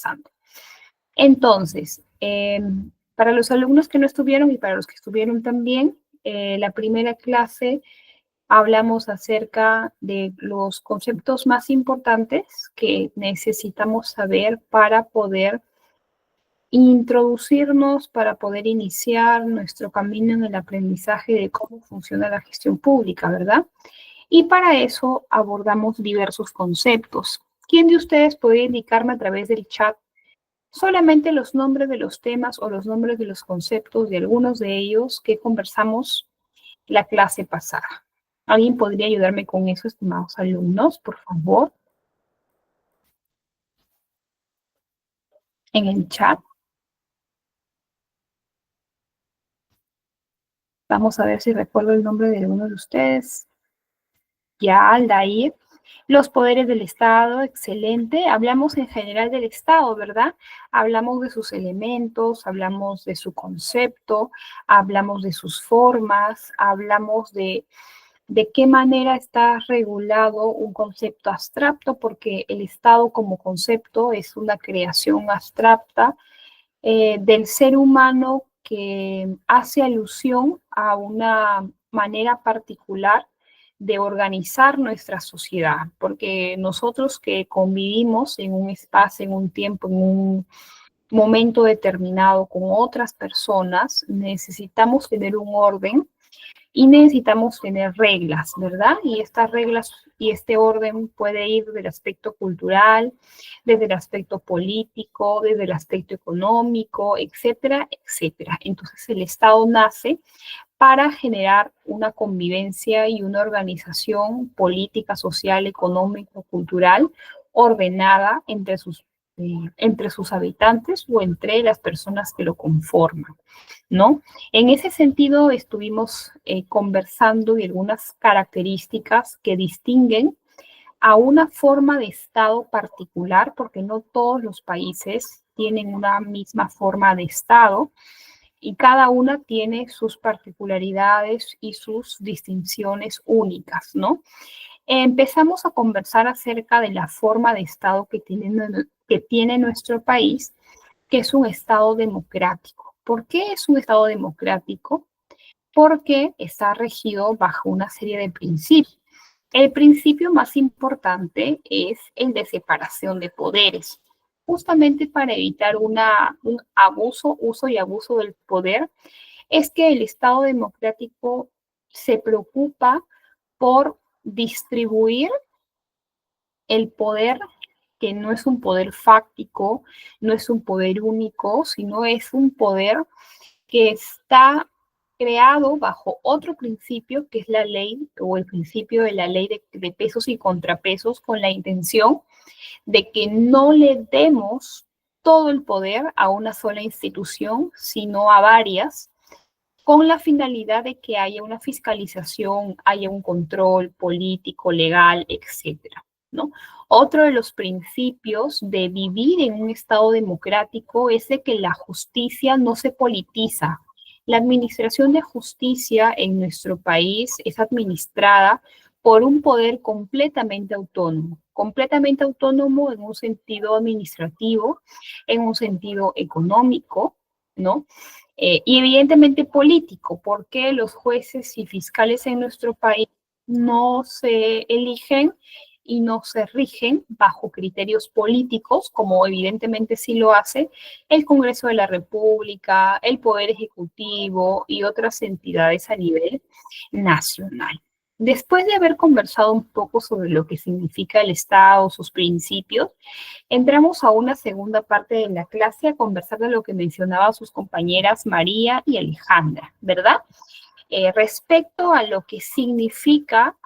conversando. Entonces, para los alumnos que no estuvieron y para los que estuvieron también, la primera clase hablamos acerca de los conceptos más importantes que necesitamos saber para poder introducirnos, para poder iniciar nuestro camino en el aprendizaje de cómo funciona la gestión pública, ¿verdad? Y para eso abordamos diversos conceptos. ¿Quién de ustedes podría indicarme a través del chat solamente los nombres de los temas o los nombres de los conceptos de algunos de ellos que conversamos la clase pasada? ¿Alguien podría ayudarme con eso, estimados alumnos, por favor? En el chat. Vamos a ver si recuerdo el nombre de alguno de ustedes. Ya, Aldair. Los poderes del Estado, excelente. Hablamos en general del Estado, ¿verdad? Hablamos de sus elementos, hablamos de su concepto, hablamos de sus formas, hablamos de qué manera está regulado un concepto abstracto, porque el Estado como concepto es una creación abstracta del ser humano que hace alusión a una manera particular de organizar nuestra sociedad, porque nosotros que convivimos en un espacio, en un tiempo, en un momento determinado con otras personas, necesitamos tener un orden y necesitamos tener reglas, ¿verdad? Y estas reglas y este orden puede ir del aspecto cultural, desde el aspecto político, desde el aspecto económico, etcétera, etcétera. Entonces el Estado nace para generar una convivencia y una organización política, social, económica, cultural, ordenada entre sus habitantes o entre las personas que lo conforman, ¿no? En ese sentido, estuvimos conversando de algunas características que distinguen a una forma de Estado particular, porque no todos los países tienen una misma forma de Estado y cada una tiene sus particularidades y sus distinciones únicas, ¿no? Empezamos a conversar acerca de la forma de Estado que tiene nuestro país, que es un Estado democrático. ¿Por qué es un Estado democrático? Porque está regido bajo una serie de principios. El principio más importante es el de separación de poderes, justamente para evitar un abuso, uso y abuso del poder, es que el Estado democrático se preocupa por distribuir el poder, que no es un poder fáctico, no es un poder único, sino es un poder que está creado bajo otro principio, que es la ley o el principio de la ley de pesos y contrapesos, con la intención de que no le demos todo el poder a una sola institución, sino a varias, con la finalidad de que haya una fiscalización, haya un control político, legal, etcétera, ¿no? Otro de los principios de vivir en un Estado democrático es de que la justicia no se politiza. La administración de justicia en nuestro país es administrada por un poder completamente autónomo en un sentido administrativo, en un sentido económico, ¿no? Y evidentemente político, porque los jueces y fiscales en nuestro país no se eligen y no se rigen bajo criterios políticos, como evidentemente sí lo hace el Congreso de la República, el Poder Ejecutivo y otras entidades a nivel nacional. Después de haber conversado un poco sobre lo que significa el Estado, sus principios, entramos a una segunda parte de la clase a conversar de lo que mencionaban sus compañeras María y Alejandra, ¿verdad? Respecto a lo que significa,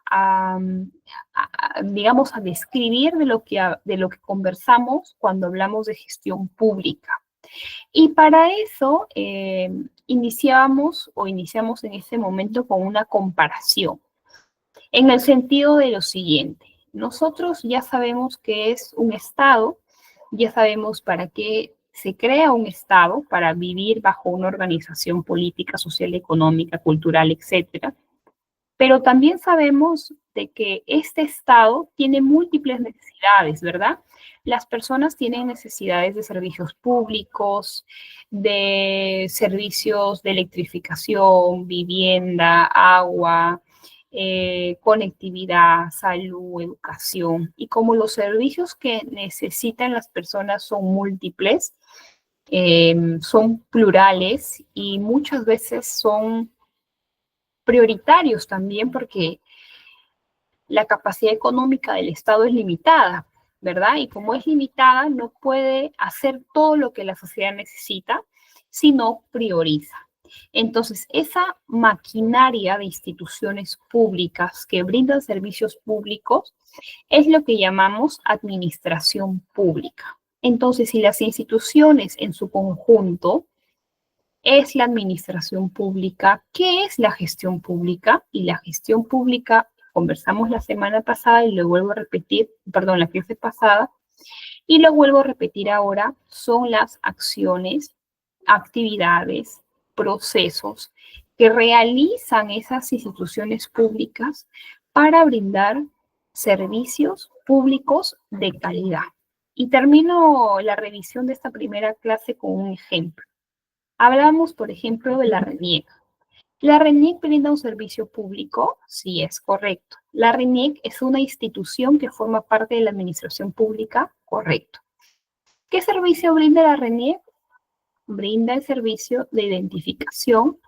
digamos, a describir de lo que conversamos cuando hablamos de gestión pública. Y para eso iniciamos en ese momento con una comparación, en el sentido de lo siguiente. Nosotros ya sabemos qué es un Estado, ya sabemos para qué se crea un Estado, para vivir bajo una organización política, social, económica, cultural, etcétera. Pero también sabemos de que este Estado tiene múltiples necesidades, ¿verdad? Las personas tienen necesidades de servicios públicos, de servicios de electrificación, vivienda, agua, conectividad, salud, educación. Y como los servicios que necesitan las personas son múltiples, son plurales y muchas veces son prioritarios también porque la capacidad económica del Estado es limitada, ¿verdad? Y como es limitada, no puede hacer todo lo que la sociedad necesita, sino prioriza. Entonces, esa maquinaria de instituciones públicas que brindan servicios públicos es lo que llamamos administración pública. Entonces, si las instituciones en su conjunto es la administración pública, ¿qué es la gestión pública? Y la gestión pública, conversamos la semana pasada y lo vuelvo a repetir, perdón, la clase pasada, y lo vuelvo a repetir ahora, son las acciones, actividades, procesos que realizan esas instituciones públicas para brindar servicios públicos de calidad. Y termino la revisión de esta primera clase con un ejemplo. Hablamos, por ejemplo, de la RENIEC. ¿La RENIEC brinda un servicio público? Sí, es correcto. ¿La RENIEC es una institución que forma parte de la administración pública? Correcto. ¿Qué servicio brinda la RENIEC? Brinda el servicio de identificación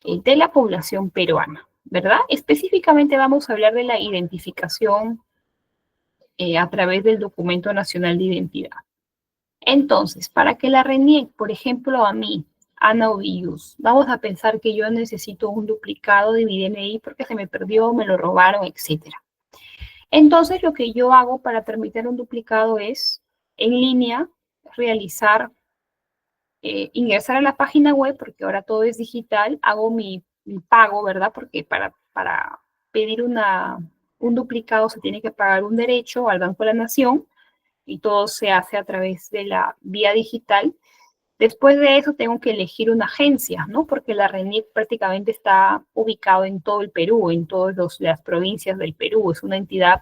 de la población peruana, ¿verdad? Específicamente vamos a hablar de la identificación a través del Documento Nacional de Identidad. Entonces, para que la RENIEC, por ejemplo, a mí, Ana Ovillos, vamos a pensar que yo necesito un duplicado de mi DNI porque se me perdió, me lo robaron, etc. Entonces, lo que yo hago para tramitar un duplicado es, en línea, realizar, ingresar a la página web, porque ahora todo es digital, hago mi pago, ¿verdad? Porque para pedir un duplicado se tiene que pagar un derecho al Banco de la Nación, y todo se hace a través de la vía digital. Después de eso tengo que elegir una agencia, ¿no? Porque la RENIEC prácticamente está ubicado en todo el Perú, en todas las provincias del Perú. Es una entidad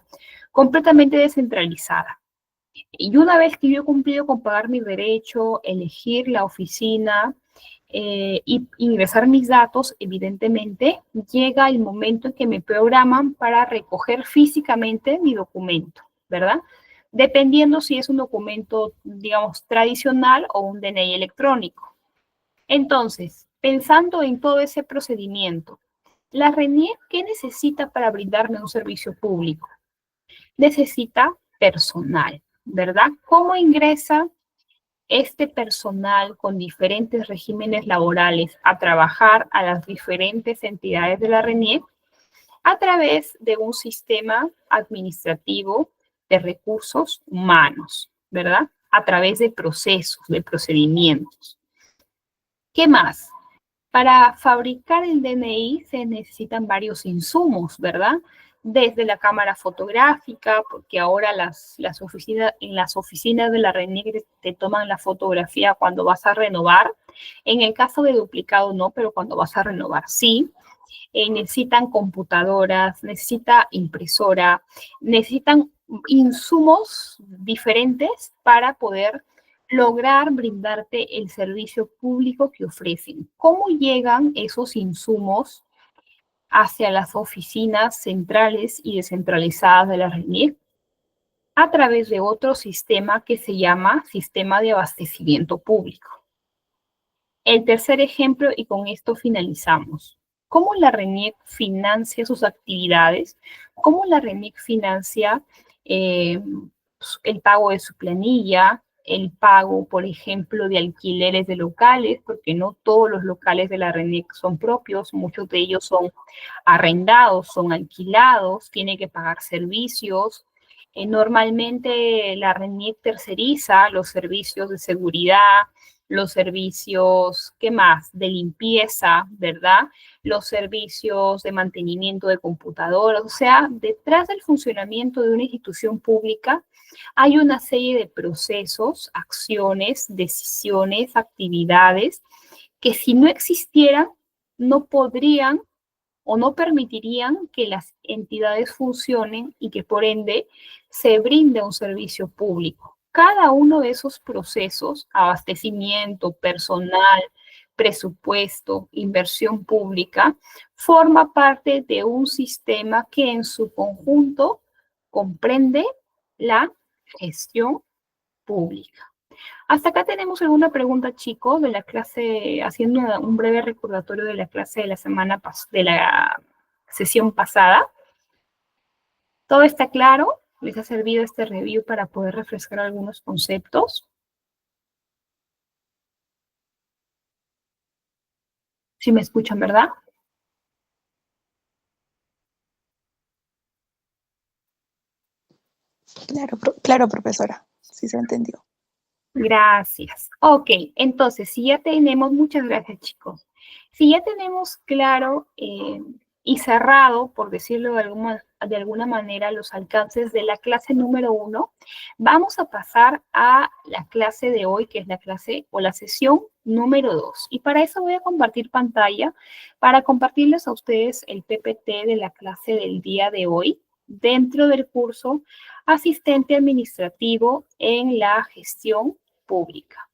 completamente descentralizada. Y una vez que yo he cumplido con pagar mi derecho, elegir la oficina y ingresar mis datos, evidentemente llega el momento en que me programan para recoger físicamente mi documento, ¿verdad? Dependiendo si es un documento, digamos, tradicional o un DNI electrónico. Entonces, pensando en todo ese procedimiento, la RENIEC, ¿qué necesita para brindarme un servicio público? Necesita personal, ¿verdad? ¿Cómo ingresa este personal con diferentes regímenes laborales a trabajar a las diferentes entidades de la RENIEC? A través de un sistema administrativo de recursos humanos, ¿verdad? A través de procesos, de procedimientos. ¿Qué más? Para fabricar el DNI se necesitan varios insumos, ¿verdad? Desde la cámara fotográfica, porque ahora en las oficinas de la RENIEC te toman la fotografía cuando vas a renovar. En el caso de duplicado no, pero cuando vas a renovar sí. Necesitan computadoras, necesita impresora, necesitan insumos diferentes para poder lograr brindarte el servicio público que ofrecen. ¿Cómo llegan esos insumos hacia las oficinas centrales y descentralizadas de la RENIEC? A través de otro sistema que se llama Sistema de Abastecimiento Público. El tercer ejemplo, y con esto finalizamos. ¿Cómo la RENIEC financia sus actividades? ¿Cómo la RENIEC financia el pago de su planilla, el pago, por ejemplo, de alquileres de locales? Porque no todos los locales de la RENIEC son propios, muchos de ellos son arrendados, son alquilados, tiene que pagar servicios. Normalmente la RENIEC terceriza los servicios de seguridad, los servicios, ¿qué más? De limpieza, ¿verdad? Los servicios de mantenimiento de computadoras. O sea, detrás del funcionamiento de una institución pública hay una serie de procesos, acciones, decisiones, actividades que si no existieran, no podrían o no permitirían que las entidades funcionen y que por ende se brinde un servicio público. Cada uno de esos procesos, abastecimiento, personal, presupuesto, inversión pública, forma parte de un sistema que en su conjunto comprende la gestión pública. Hasta acá tenemos alguna pregunta, chicos, de la clase, haciendo un breve recordatorio de la clase de la de la sesión pasada. ¿Todo está claro? ¿Les ha servido este review para poder refrescar algunos conceptos? ¿Sí me escuchan, verdad? Claro, profesora. Sí se entendió. Gracias. Ok, entonces, si ya tenemos, muchas gracias, chicos. Si ya tenemos claro y cerrado, por decirlo de alguna manera, los alcances de la clase número 1, vamos a pasar a la clase de hoy, que es la clase o la sesión número 2. Y para eso voy a compartir pantalla para compartirles a ustedes el PPT de la clase del día de hoy dentro del curso Asistente Administrativo en la Gestión Pública.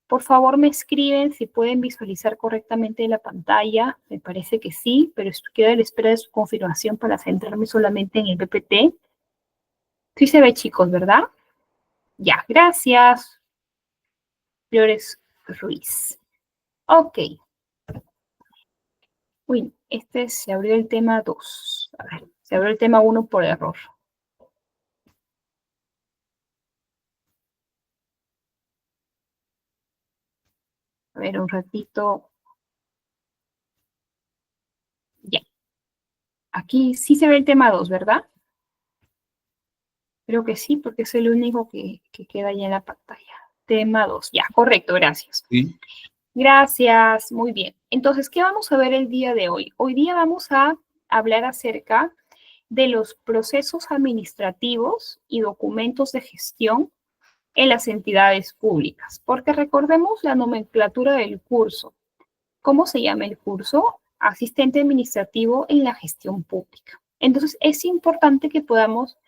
Por favor, me escriben si pueden visualizar correctamente la pantalla. Me parece que sí, pero quedo a la espera de su confirmación para centrarme solamente en el PPT. Sí se ve, chicos, ¿verdad? Ya, gracias. Flores Ruiz. Ok. Uy, se abrió el tema 2. A ver, se abrió el tema 1 por error. A ver, un ratito. Ya. Aquí sí se ve el tema 2, ¿verdad? Creo que sí, porque es el único que queda ya en la pantalla. Tema 2. Ya, correcto, gracias. Sí. Gracias, muy bien. Entonces, ¿qué vamos a ver el día de hoy? Hoy día vamos a hablar acerca de los procesos administrativos y documentos de gestión en las entidades públicas, porque recordemos la nomenclatura del curso. ¿Cómo se llama el curso? Asistente administrativo en la gestión pública. Entonces, es importante que podamos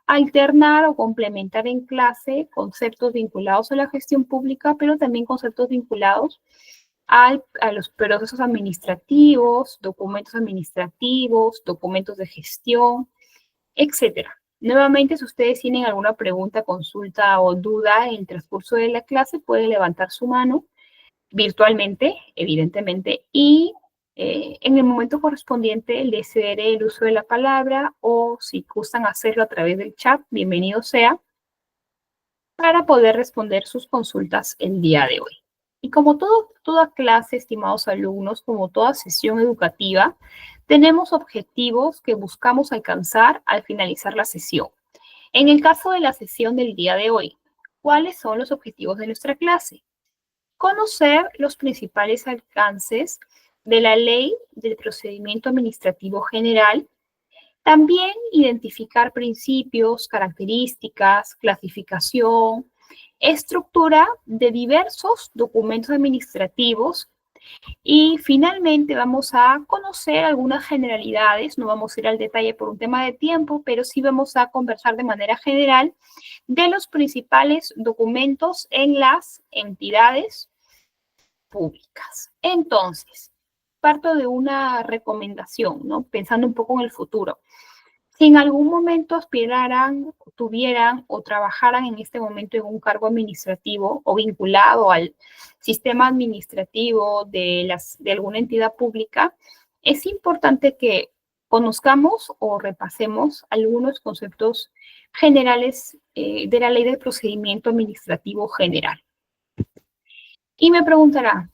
alternar o complementar en clase conceptos vinculados a la gestión pública, pero también conceptos vinculados a los procesos administrativos, documentos de gestión, etcétera. Nuevamente, si ustedes tienen alguna pregunta, consulta o duda en el transcurso de la clase, pueden levantar su mano virtualmente, evidentemente, y en el momento correspondiente les cederé el uso de la palabra o si gustan hacerlo a través del chat, bienvenido sea, para poder responder sus consultas el día de hoy. Y como toda clase, estimados alumnos, como toda sesión educativa, tenemos objetivos que buscamos alcanzar al finalizar la sesión. En el caso de la sesión del día de hoy, ¿cuáles son los objetivos de nuestra clase? Conocer los principales alcances de la Ley del Procedimiento Administrativo General. También identificar principios, características, clasificación, estructura de diversos documentos administrativos y finalmente vamos a conocer algunas generalidades, no vamos a ir al detalle por un tema de tiempo, pero sí vamos a conversar de manera general de los principales documentos en las entidades públicas. Entonces, parto de una recomendación, ¿no? Pensando un poco en el futuro. Si en algún momento aspiraran, tuvieran o trabajaran en este momento en un cargo administrativo o vinculado al sistema administrativo de alguna entidad pública, es importante que conozcamos o repasemos algunos conceptos generales de la Ley del Procedimiento Administrativo General. Y me preguntará,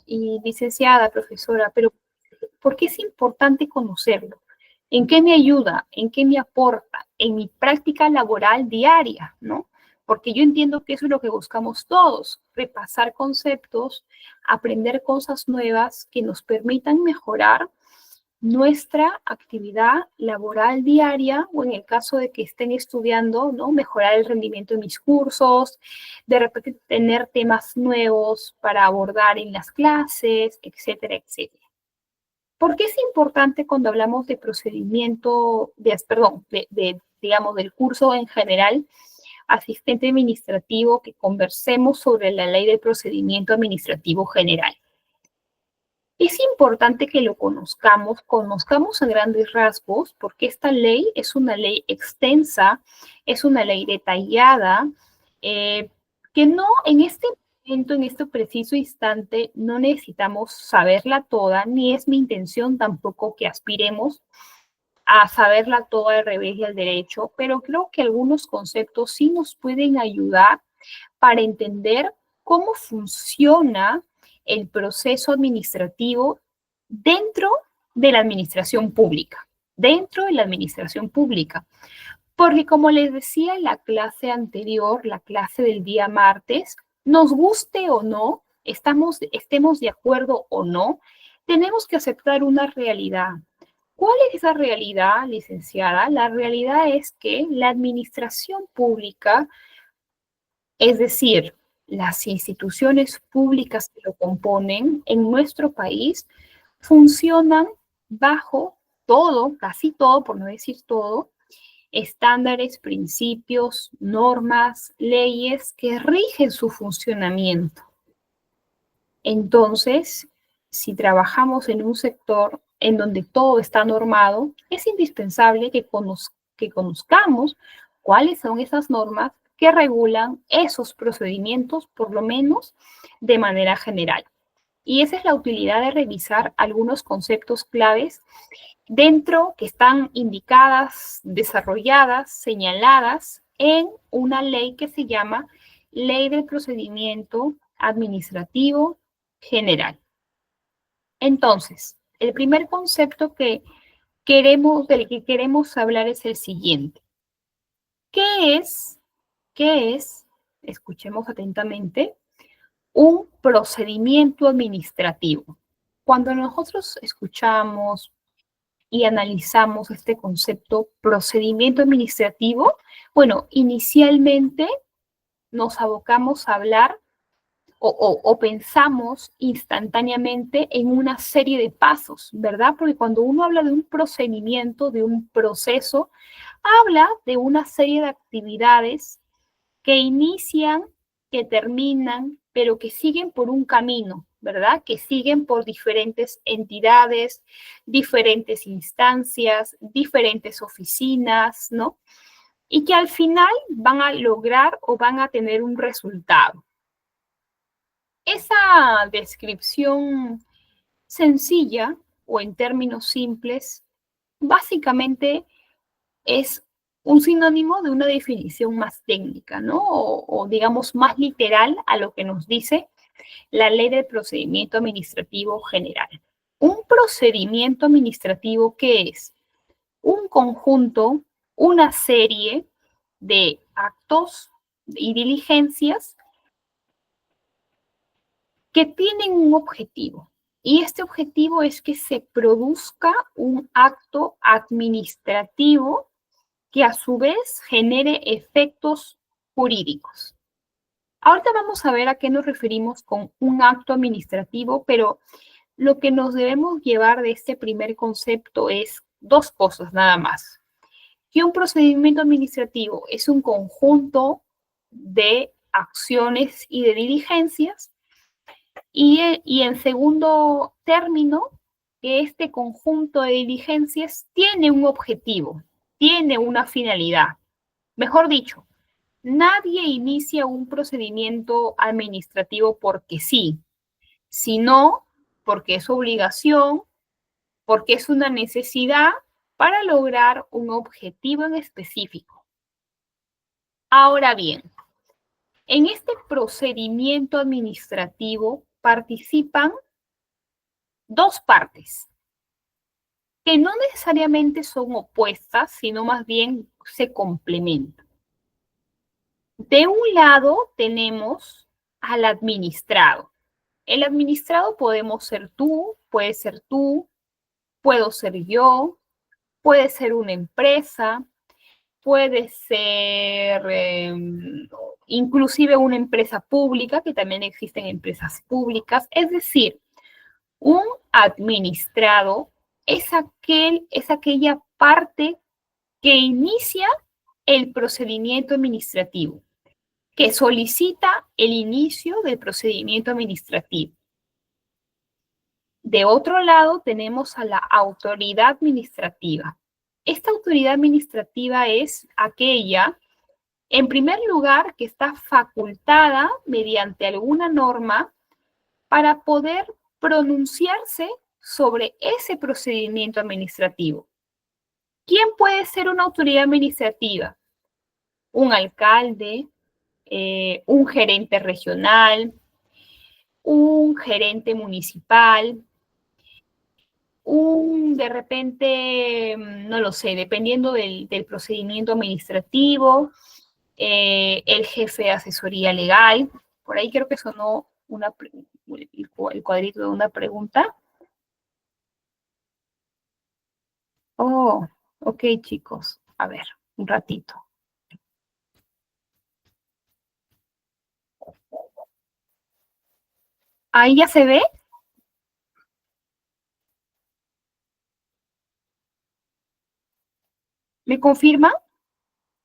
y licenciada, profesora, pero ¿por qué es importante conocerlo? ¿En qué me ayuda? ¿En qué me aporta? En mi práctica laboral diaria, ¿no? Porque yo entiendo que eso es lo que buscamos todos, repasar conceptos, aprender cosas nuevas que nos permitan mejorar nuestra actividad laboral diaria o en el caso de que estén estudiando, ¿no? Mejorar el rendimiento de mis cursos, de repente tener temas nuevos para abordar en las clases, etcétera, etcétera. ¿Por qué es importante cuando hablamos de procedimiento, digamos, del curso en general, asistente administrativo, que conversemos sobre la ley del procedimiento administrativo general? Es importante que lo conozcamos a grandes rasgos, porque esta ley es una ley extensa, es una ley detallada, que no en este momento, en este preciso instante, no necesitamos saberla toda, ni es mi intención tampoco que aspiremos a saberla toda al revés y al derecho, pero creo que algunos conceptos sí nos pueden ayudar para entender cómo funciona el proceso administrativo dentro de la administración pública, dentro de la administración pública. Porque como les decía en la clase anterior, la clase del día martes, nos guste o no, estemos de acuerdo o no, tenemos que aceptar una realidad. ¿Cuál es esa realidad, licenciada? La realidad es que la administración pública, es decir, las instituciones públicas que lo componen en nuestro país, funcionan bajo todo, casi todo, por no decir todo, estándares, principios, normas, leyes que rigen su funcionamiento. Entonces, si trabajamos en un sector en donde todo está normado, es indispensable que conozcamos cuáles son esas normas que regulan esos procedimientos, por lo menos de manera general. Y esa es la utilidad de revisar algunos conceptos claves dentro que están indicadas, desarrolladas, señaladas en una ley que se llama Ley del Procedimiento Administrativo General. Entonces, el primer concepto del que queremos hablar es el siguiente. ¿Qué es, escuchemos atentamente, un procedimiento administrativo? Cuando nosotros escuchamos y analizamos este concepto procedimiento administrativo, bueno, inicialmente nos abocamos a hablar o pensamos instantáneamente en una serie de pasos, ¿verdad? Porque cuando uno habla de un procedimiento, de un proceso, habla de una serie de actividades que inician, que terminan, pero que siguen por un camino, ¿verdad? Que siguen por diferentes entidades, diferentes instancias, diferentes oficinas, ¿no? Y que al final van a lograr o van a tener un resultado. Esa descripción sencilla o en términos simples, básicamente es un sinónimo de una definición más técnica, ¿no? O digamos más literal a lo que nos dice la Ley del Procedimiento Administrativo General. Un procedimiento administrativo, ¿qué es? Un conjunto, una serie de actos y diligencias que tienen un objetivo. Y este objetivo es que se produzca un acto administrativo que a su vez genere efectos jurídicos. Ahorita vamos a ver a qué nos referimos con un acto administrativo, pero lo que nos debemos llevar de este primer concepto es dos cosas nada más. Que un procedimiento administrativo es un conjunto de acciones y de diligencias y en segundo término, que este conjunto de diligencias tiene un objetivo, tiene una finalidad. Mejor dicho, nadie inicia un procedimiento administrativo porque sí, sino porque es obligación, porque es una necesidad para lograr un objetivo en específico. Ahora bien, en este procedimiento administrativo participan dos partes que no necesariamente son opuestas, sino más bien se complementan. De un lado tenemos al administrado. El administrado podemos ser tú, puede ser tú, puedo ser yo, puede ser una empresa, puede ser inclusive una empresa pública, que también existen empresas públicas. Es decir, un administrado es aquella parte que inicia el procedimiento administrativo, que solicita el inicio del procedimiento administrativo. De otro lado, tenemos a la autoridad administrativa. Esta autoridad administrativa es aquella, en primer lugar, que está facultada mediante alguna norma para poder pronunciarse sobre ese procedimiento administrativo. ¿Quién puede ser una autoridad administrativa? Un alcalde, un gerente regional, un gerente municipal, de repente, no lo sé, dependiendo del procedimiento administrativo, el jefe de asesoría legal. Por ahí creo que sonó el cuadrito de una pregunta. Oh, ok, chicos. A ver, un ratito. ¿Ahí ya se ve? ¿Me confirma?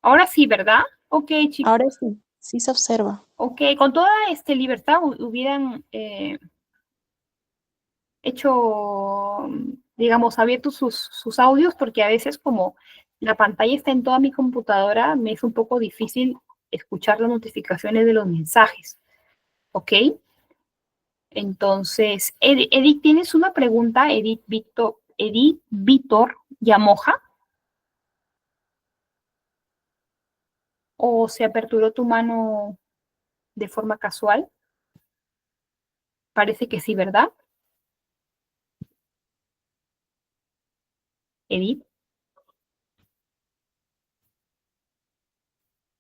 Ahora sí, ¿verdad? Ok, chicos. Ahora sí, sí se observa. Ok, con toda libertad hubieran hecho, digamos, abierto sus audios, porque a veces como la pantalla está en toda mi computadora, me es un poco difícil escuchar las notificaciones de los mensajes. ¿Ok? Entonces, Edith, ¿tienes una pregunta? Edith Víctor Yamoja. ¿O se aperturó tu mano de forma casual? Parece que sí, ¿verdad? Edith.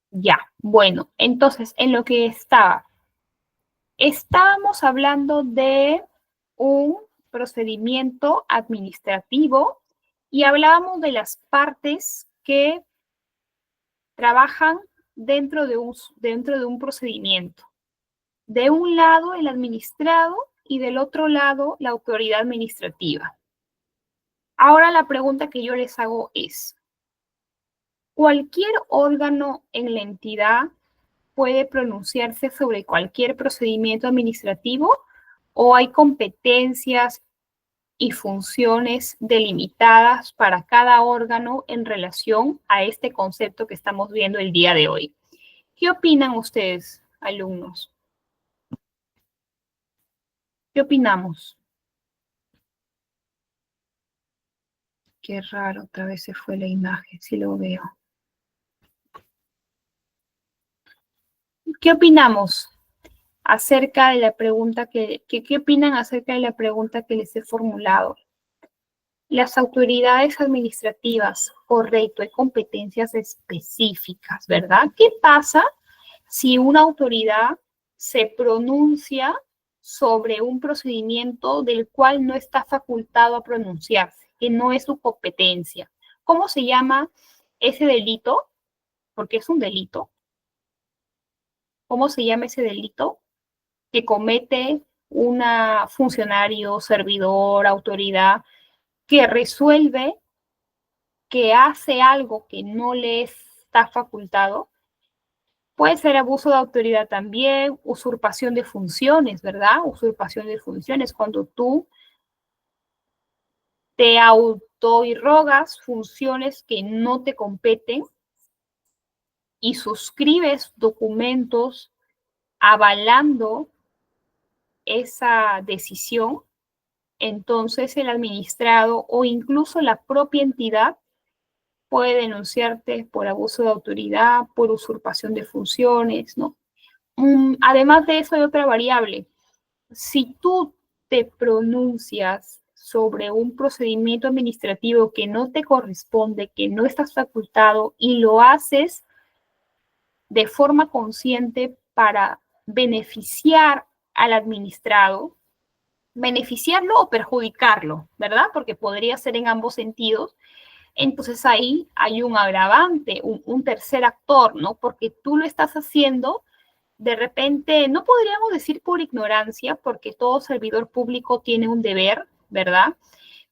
Ya, bueno, entonces, en lo que estábamos hablando de un procedimiento administrativo y hablábamos de las partes que trabajan dentro de un procedimiento. De un lado, el administrado y del otro lado, la autoridad administrativa. Ahora la pregunta que yo les hago es, ¿cualquier órgano en la entidad puede pronunciarse sobre cualquier procedimiento administrativo o hay competencias y funciones delimitadas para cada órgano en relación a este concepto que estamos viendo el día de hoy? ¿Qué opinan ustedes, alumnos? ¿Qué opinamos? Qué raro, otra vez se fue la imagen, sí lo veo. ¿Qué opinamos acerca de la pregunta ¿qué opinan acerca de la pregunta que les he formulado? Las autoridades administrativas, correcto, hay competencias específicas, ¿verdad? ¿Qué pasa si una autoridad se pronuncia sobre un procedimiento del cual no está facultado a pronunciarse, que no es su competencia? ¿Cómo se llama ese delito? Porque es un delito. ¿Cómo se llama ese delito que comete una funcionario, servidor, autoridad, que resuelve, que hace algo que no le está facultado? Puede ser abuso de autoridad también, usurpación de funciones, ¿verdad? Usurpación de funciones, cuando tú te autoirrogas funciones que no te competen y suscribes documentos avalando esa decisión, entonces el administrado o incluso la propia entidad puede denunciarte por abuso de autoridad, por usurpación de funciones, ¿no? Además de eso hay otra variable. Si tú te pronuncias sobre un procedimiento administrativo que no te corresponde, que no estás facultado y lo haces de forma consciente para beneficiar al administrado, beneficiarlo o perjudicarlo, ¿verdad? Porque podría ser en ambos sentidos. Entonces ahí hay un agravante, un tercer actor, ¿no? Porque tú lo estás haciendo de repente, no podríamos decir por ignorancia, porque todo servidor público tiene un deber, ¿verdad?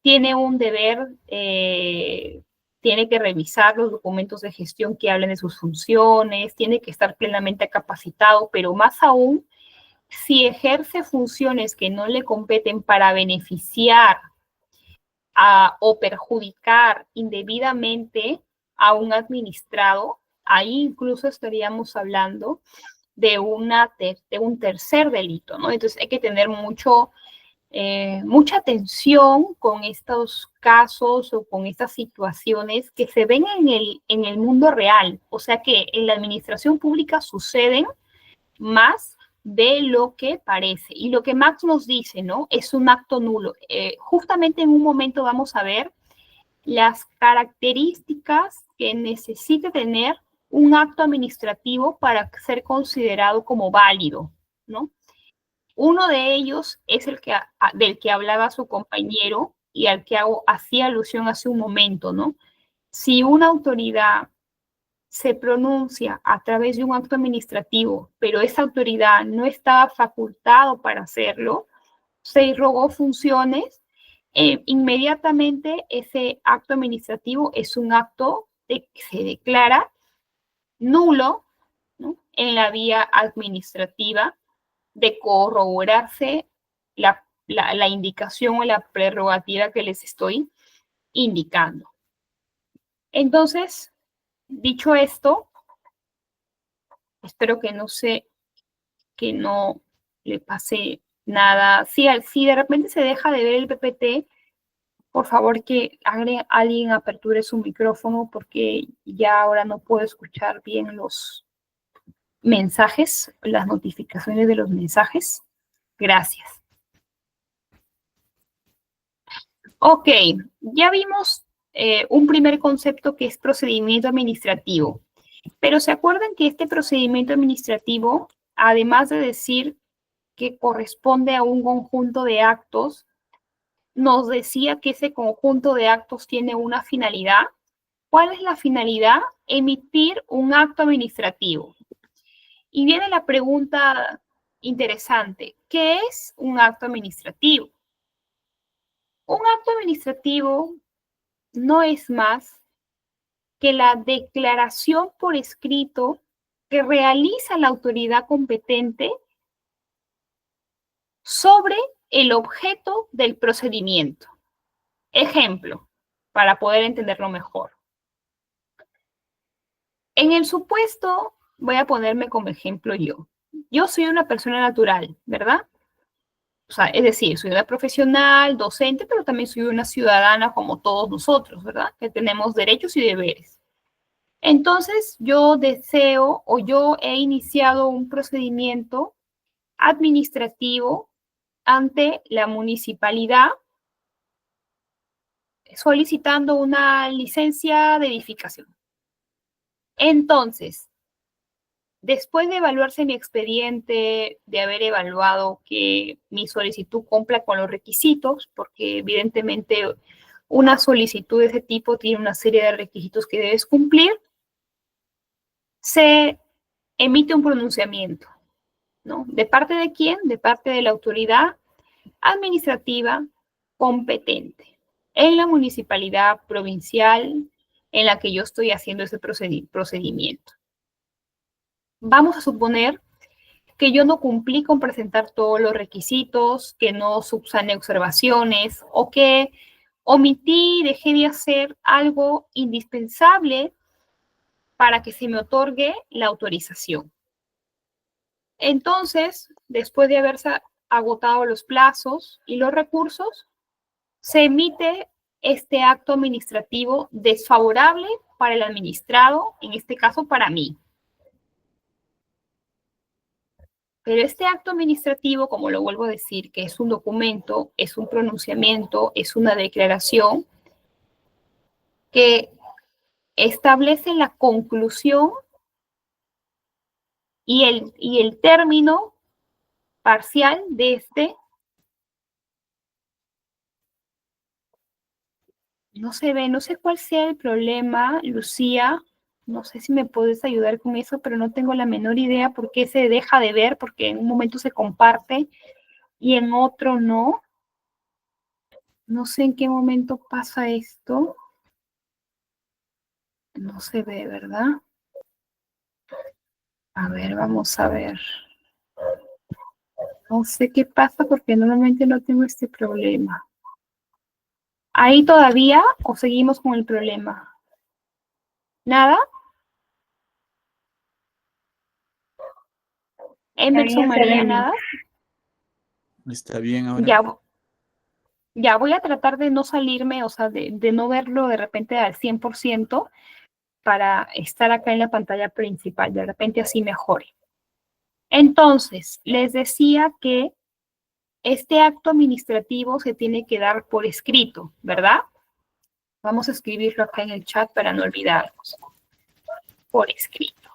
tiene un deber, tiene que revisar los documentos de gestión que hablen de sus funciones, tiene que estar plenamente capacitado, pero más aún, si ejerce funciones que no le competen para beneficiar o perjudicar indebidamente a un administrado, ahí incluso estaríamos hablando de un tercer delito, ¿no? Entonces hay que tener mucha atención con estos casos o con estas situaciones que se ven en el mundo real. O sea que en la administración pública suceden más de lo que parece. Y lo que Max nos dice, ¿no? Es un acto nulo. Justamente en un momento vamos a ver las características que necesita tener un acto administrativo para ser considerado como válido, ¿no? Uno de ellos es del que hablaba su compañero y al que hacía alusión hace un momento, ¿no? Si una autoridad se pronuncia a través de un acto administrativo, pero esa autoridad no estaba facultado para hacerlo, se irrogó funciones, inmediatamente ese acto administrativo es un acto que se declara nulo, ¿no? En la vía administrativa de corroborarse la indicación o la prerrogativa que les estoy indicando. Entonces, dicho esto, espero que no le pase nada. Si de repente se deja de ver el PPT, por favor que alguien aperture su micrófono porque ya ahora no puedo escuchar bien los mensajes, las notificaciones de los mensajes. Gracias. Ok, ya vimos un primer concepto que es procedimiento administrativo. Pero ¿se acuerdan que este procedimiento administrativo, además de decir que corresponde a un conjunto de actos, nos decía que ese conjunto de actos tiene una finalidad? ¿Cuál es la finalidad? Emitir un acto administrativo. Y viene la pregunta interesante, ¿qué es un acto administrativo? Un acto administrativo no es más que la declaración por escrito que realiza la autoridad competente sobre el objeto del procedimiento. Ejemplo, para poder entenderlo mejor. En el supuesto, voy a ponerme como ejemplo yo. Yo soy una persona natural, ¿verdad? O sea, es decir, soy una profesional, docente, pero también soy una ciudadana como todos nosotros, ¿verdad? Que tenemos derechos y deberes. Entonces, yo deseo o yo he iniciado un procedimiento administrativo ante la municipalidad solicitando una licencia de edificación. Entonces, después de evaluarse mi expediente, de haber evaluado que mi solicitud cumpla con los requisitos, porque evidentemente una solicitud de ese tipo tiene una serie de requisitos que debes cumplir, se emite un pronunciamiento, ¿no? ¿De parte de quién? De parte de la autoridad administrativa competente en la municipalidad provincial en la que yo estoy haciendo ese procedimiento. Vamos a suponer que yo no cumplí con presentar todos los requisitos, que no subsané observaciones o que omití, dejé de hacer algo indispensable para que se me otorgue la autorización. Entonces, después de haberse agotado los plazos y los recursos, se emite este acto administrativo desfavorable para el administrado, en este caso para mí. Pero este acto administrativo, como lo vuelvo a decir, que es un documento, es un pronunciamiento, es una declaración que establece la conclusión y el término parcial de este. No se ve, no sé cuál sea el problema, Lucía. No sé si me puedes ayudar con eso, pero no tengo la menor idea por qué se deja de ver, porque en un momento se comparte y en otro no. No sé en qué momento pasa esto. No se ve, ¿verdad? A ver, vamos a ver. No sé qué pasa porque normalmente no tengo este problema. ¿Ahí todavía o seguimos con el problema? ¿Nada? Emerson, María, ¿nada? ¿Está bien ahora? Ya voy a tratar de no salirme, o sea, de no verlo de repente al 100% para estar acá en la pantalla principal. De repente así mejore. Entonces, les decía que este acto administrativo se tiene que dar por escrito, ¿verdad? Vamos a escribirlo acá en el chat para no olvidarnos. Por escrito.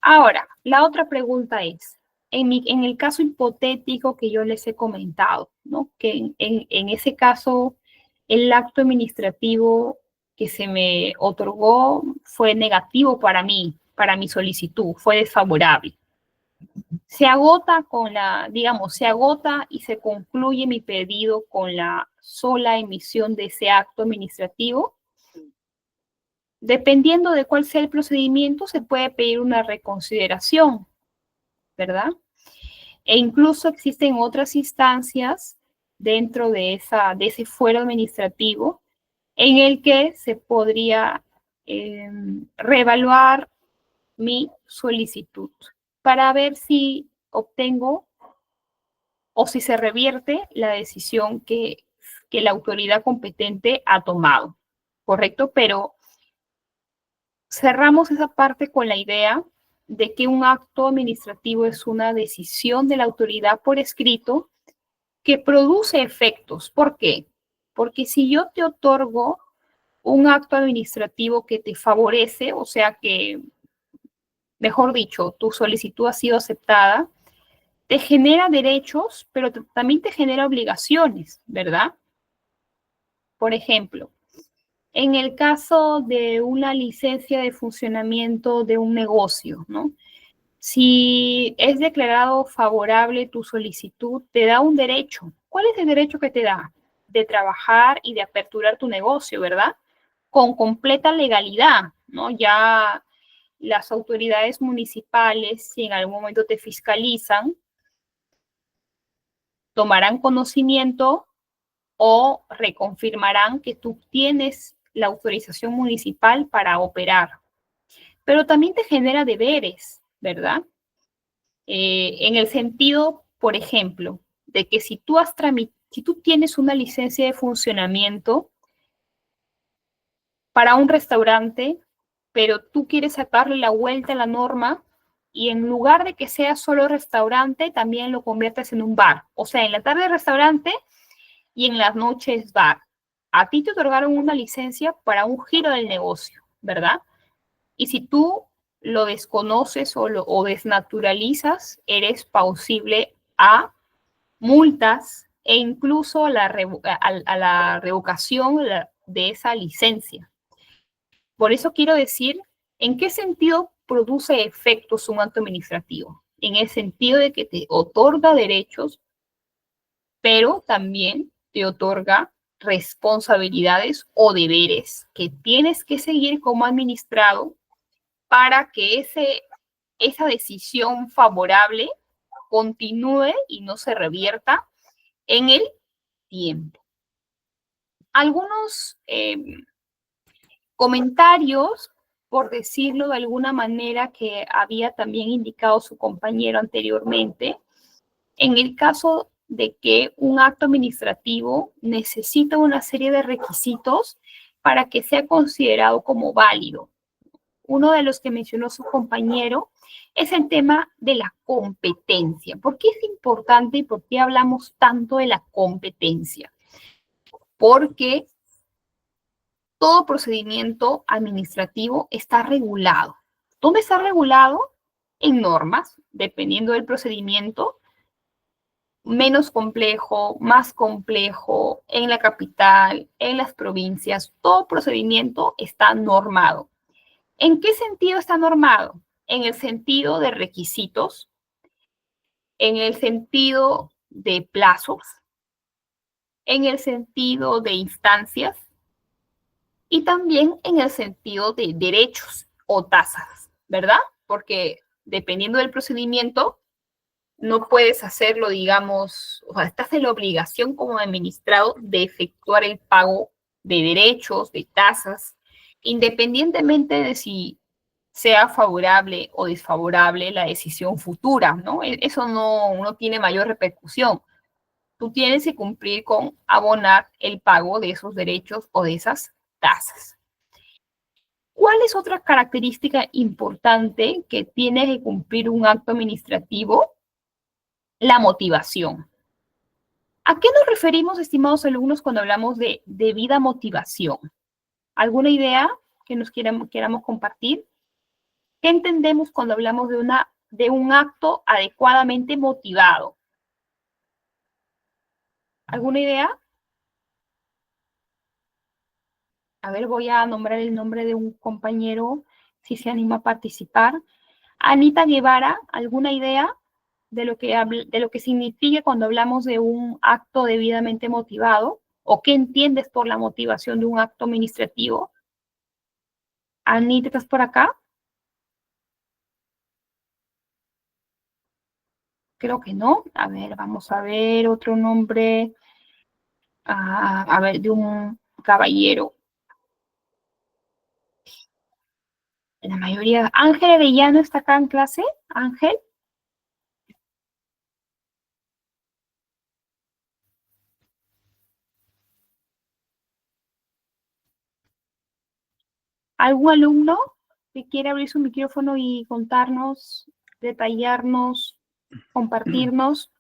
Ahora, la otra pregunta es, en el caso hipotético que yo les he comentado, ¿no? Que en ese caso el acto administrativo que se me otorgó fue negativo para mí, para mi solicitud, fue desfavorable. Se agota digamos, se agota y se concluye mi pedido con la sola emisión de ese acto administrativo. Dependiendo de cuál sea el procedimiento, se puede pedir una reconsideración, ¿verdad? E incluso existen otras instancias dentro de ese fuero administrativo en el que se podría reevaluar mi solicitud para ver si obtengo o si se revierte la decisión que la autoridad competente ha tomado, ¿correcto? Pero cerramos esa parte con la idea de que un acto administrativo es una decisión de la autoridad por escrito que produce efectos. ¿Por qué? Porque si yo te otorgo un acto administrativo que te favorece, o sea que, mejor dicho, tu solicitud ha sido aceptada, te genera derechos, pero también te genera obligaciones, ¿verdad? Por ejemplo, en el caso de una licencia de funcionamiento de un negocio, ¿no? Si es declarado favorable tu solicitud, te da un derecho. ¿Cuál es el derecho que te da? De trabajar y de aperturar tu negocio, ¿verdad? Con completa legalidad, ¿no? Ya las autoridades municipales, si en algún momento te fiscalizan, tomarán conocimiento o reconfirmarán que tú tienes la autorización municipal para operar. Pero también te genera deberes, ¿verdad? En el sentido, por ejemplo, de que si tú tienes una licencia de funcionamiento para un restaurante, pero tú quieres sacarle la vuelta a la norma y en lugar de que sea solo restaurante, también lo conviertes en un bar. O sea, en la tarde restaurante y en las noches bar. A ti te otorgaron una licencia para un giro del negocio, ¿verdad? Y si tú lo desconoces o desnaturalizas, eres plausible a multas e incluso a la revocación de esa licencia. Por eso quiero decir, ¿en qué sentido produce efectos un acto administrativo? En el sentido de que te otorga derechos, pero también te otorga responsabilidades o deberes que tienes que seguir como administrado para que esa decisión favorable continúe y no se revierta en el tiempo. Algunos comentarios, por decirlo de alguna manera, que había también indicado su compañero anteriormente, en el caso de que un acto administrativo necesita una serie de requisitos para que sea considerado como válido. Uno de los que mencionó su compañero es el tema de la competencia. ¿Por qué es importante y por qué hablamos tanto de la competencia? Porque todo procedimiento administrativo está regulado. ¿Dónde está regulado? En normas, dependiendo del procedimiento, menos complejo, más complejo, en la capital, en las provincias, todo procedimiento está normado. ¿En qué sentido está normado? En el sentido de requisitos, en el sentido de plazos, en el sentido de instancias y también en el sentido de derechos o tasas, ¿verdad? Porque dependiendo del procedimiento, no puedes hacerlo, digamos, o sea, estás en la obligación como administrado de efectuar el pago de derechos, de tasas, independientemente de si sea favorable o desfavorable la decisión futura, ¿no? Eso no tiene mayor repercusión. Tú tienes que cumplir con abonar el pago de esos derechos o de esas tasas. ¿Cuál es otra característica importante que tiene que cumplir un acto administrativo? La motivación. ¿A qué nos referimos, estimados alumnos, cuando hablamos de debida motivación? ¿Alguna idea que nos queramos compartir? ¿Qué entendemos cuando hablamos de un acto adecuadamente motivado? ¿Alguna idea? A ver, voy a nombrar el nombre de un compañero, si se anima a participar. Anita Guevara, ¿alguna idea de lo que significa cuando hablamos de un acto debidamente motivado? ¿O qué entiendes por la motivación de un acto administrativo? Anita, ¿estás por acá? Creo que no. A ver, vamos a ver otro nombre. A ver, de un caballero. La mayoría. Ángel Arellano está acá en clase. Ángel. ¿Algún alumno que quiera abrir su micrófono y contarnos, detallarnos, compartirnos?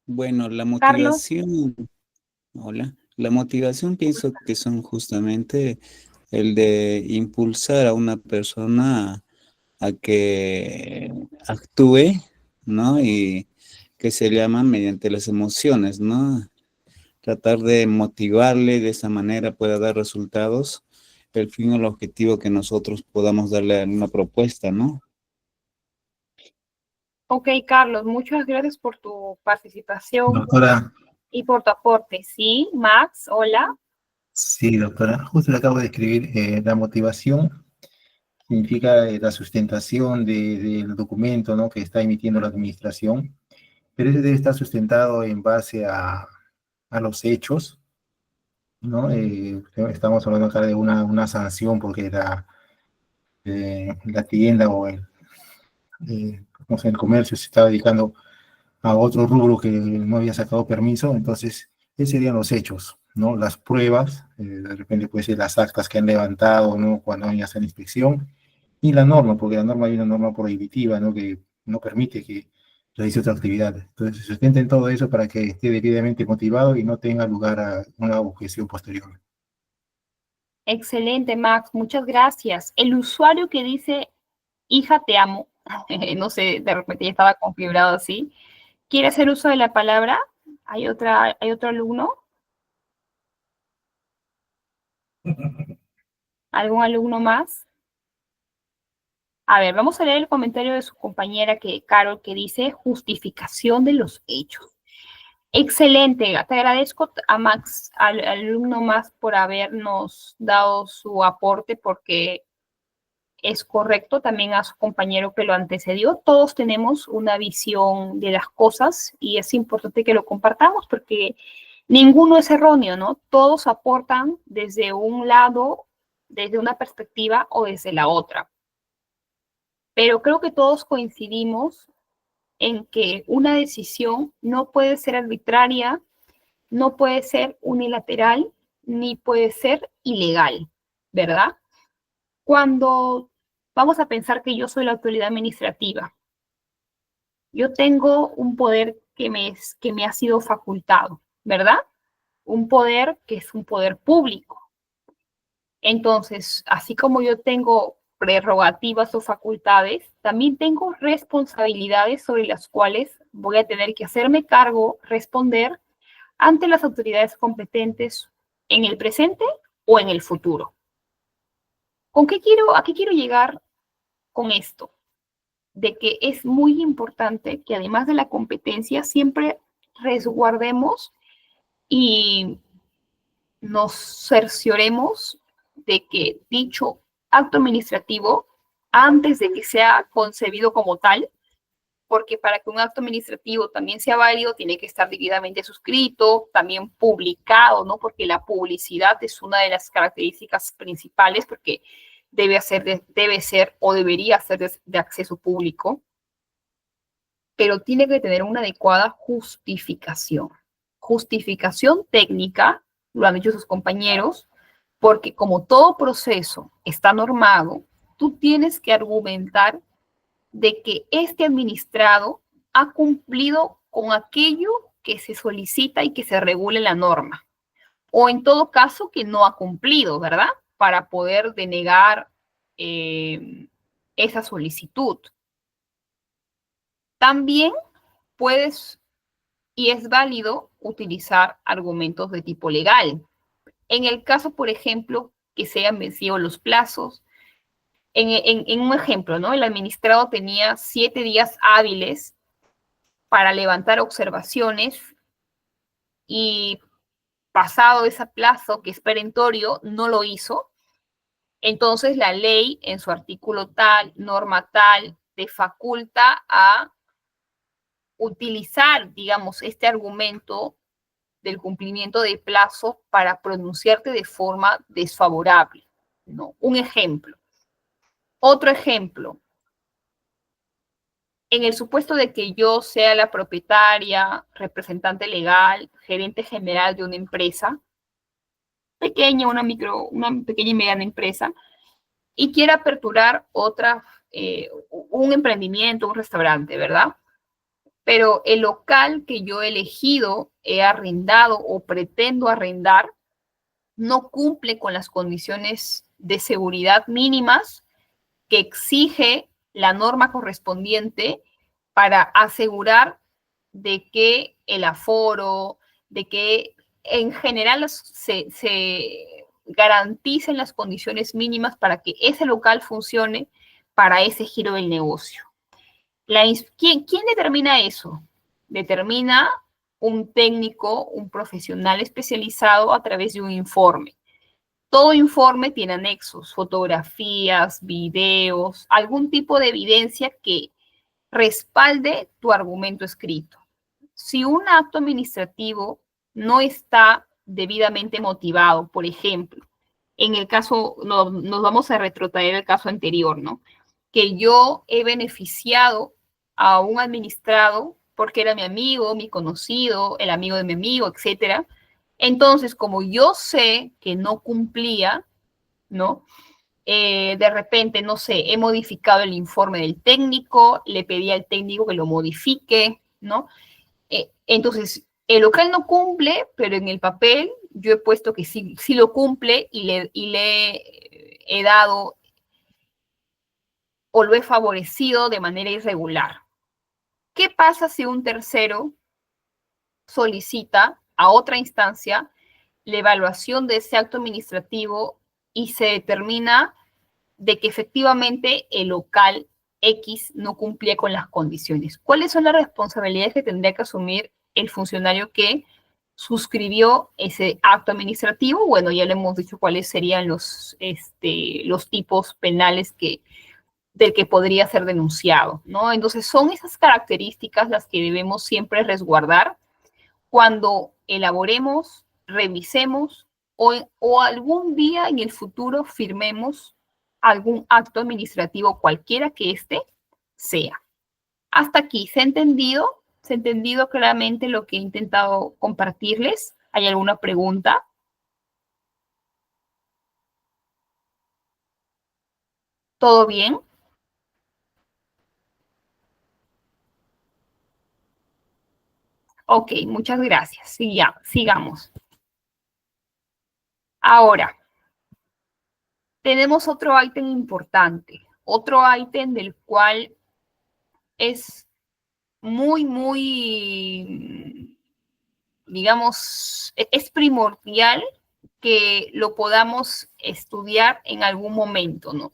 Bueno, la Carlos. motivación, hola, la motivación pienso que son justamente el de impulsar a una persona a que actúe, ¿no? Y que se llama mediante las emociones, ¿no? Tratar de motivarle de esa manera pueda dar resultados, el fin o el objetivo que nosotros podamos darle a una propuesta, ¿no? Ok, Carlos, muchas gracias por tu participación Doctora, y por tu aporte. Sí, Max, hola. sí, doctora, justo le acabo de escribir, la motivación significa la sustentación del documento, ¿no?, que está emitiendo la administración, pero ese debe estar sustentado en base a los hechos, ¿no? Estamos hablando acá de una sanción porque la tienda o no sé, el comercio se está dedicando a otro rubro que no había sacado permiso. Entonces, esos serían los hechos, ¿no? Las pruebas, de repente puede ser las actas que han levantado, ¿no?, cuando hay esa inspección, y la norma, porque la norma hay una norma prohibitiva, ¿no?, que no permite que realice otra actividad. Entonces, se sustenta en todo eso para que esté debidamente motivado y no tenga lugar a una objeción posterior. Excelente, Max, muchas gracias. El usuario que dice, hija, te amo, no sé, de repente ya estaba configurado así. ¿Quiere hacer uso de la palabra? ¿Hay otro alumno? ¿Algún alumno más? A ver, vamos a leer el comentario de su compañera Carol, que dice justificación de los hechos. Excelente, te agradezco a Max, al alumno más, por habernos dado su aporte, porque es correcto, también a su compañero que lo antecedió. Todos tenemos una visión de las cosas y es importante que lo compartamos porque ninguno es erróneo, ¿no? Todos aportan desde un lado, desde una perspectiva o desde la otra. Pero creo que todos coincidimos en que una decisión no puede ser arbitraria, no puede ser unilateral, ni puede ser ilegal, ¿verdad? Cuando vamos a pensar que yo soy la autoridad administrativa, yo tengo un poder que me ha sido facultado, ¿verdad? Un poder que es un poder público. Entonces, así como yo tengo prerrogativas o facultades, también tengo responsabilidades sobre las cuales voy a tener que hacerme cargo, responder ante las autoridades competentes en el presente o en el futuro. ¿A qué quiero llegar con esto? De que es muy importante que además de la competencia siempre resguardemos y nos cercioremos de que dicho acto administrativo, antes de que sea concebido como tal, porque para que un acto administrativo también sea válido, tiene que estar debidamente suscrito, también publicado, ¿no? Porque la publicidad es una de las características principales, porque debe ser o debería ser de acceso público, pero tiene que tener una adecuada justificación. Justificación técnica, lo han dicho sus compañeros, porque como todo proceso está normado, tú tienes que argumentar de que este administrado ha cumplido con aquello que se solicita y que se regule en la norma. O en todo caso, que no ha cumplido, ¿verdad? Para poder denegar esa solicitud. También puedes y es válido utilizar argumentos de tipo legal. En el caso, por ejemplo, que se hayan vencido los plazos, en un ejemplo, ¿no? El administrado tenía 7 días hábiles para levantar observaciones y pasado ese plazo que es perentorio, no lo hizo. Entonces la ley en su artículo tal, norma tal, te faculta a utilizar, digamos, este argumento del cumplimiento de plazo para pronunciarte de forma desfavorable, ¿no? Un ejemplo. Otro ejemplo. En el supuesto de que yo sea la propietaria, representante legal, gerente general de una empresa pequeña, una pequeña y mediana empresa, y quiera aperturar un emprendimiento, un restaurante, ¿verdad? Pero el local que yo he elegido, he arrendado o pretendo arrendar, no cumple con las condiciones de seguridad mínimas que exige la norma correspondiente para asegurar de que el aforo, de que en general se garanticen las condiciones mínimas para que ese local funcione para ese giro del negocio. ¿Quién determina eso? Determina un técnico, un profesional especializado a través de un informe. Todo informe tiene anexos, fotografías, videos, algún tipo de evidencia que respalde tu argumento escrito. Si un acto administrativo no está debidamente motivado, por ejemplo, en el caso, nos vamos a retrotraer el caso anterior, ¿no? Que yo he beneficiado a un administrado porque era mi amigo, mi conocido, el amigo de mi amigo, etcétera. Entonces, como yo sé que no cumplía, ¿no? De repente, no sé, he modificado el informe del técnico, le pedí al técnico que lo modifique, ¿no? Entonces, el local no cumple, pero en el papel yo he puesto que sí lo cumple y le he dado o lo he favorecido de manera irregular. ¿Qué pasa si un tercero solicita a otra instancia la evaluación de ese acto administrativo y se determina de que efectivamente el local X no cumplía con las condiciones? ¿Cuáles son las responsabilidades que tendría que asumir el funcionario que suscribió ese acto administrativo? Bueno, ya le hemos dicho cuáles serían los tipos penales del que podría ser denunciado, ¿no? Entonces, son esas características las que debemos siempre resguardar cuando elaboremos, revisemos o algún día en el futuro firmemos algún acto administrativo cualquiera que éste sea. Hasta aquí, ¿se ha entendido? ¿Se ha entendido claramente lo que he intentado compartirles? ¿Hay alguna pregunta? ¿Todo bien? Ok, muchas gracias. Sí, ya, sigamos. Ahora, tenemos otro ítem importante, otro ítem del cual es muy, digamos, es primordial que lo podamos estudiar en algún momento, ¿no?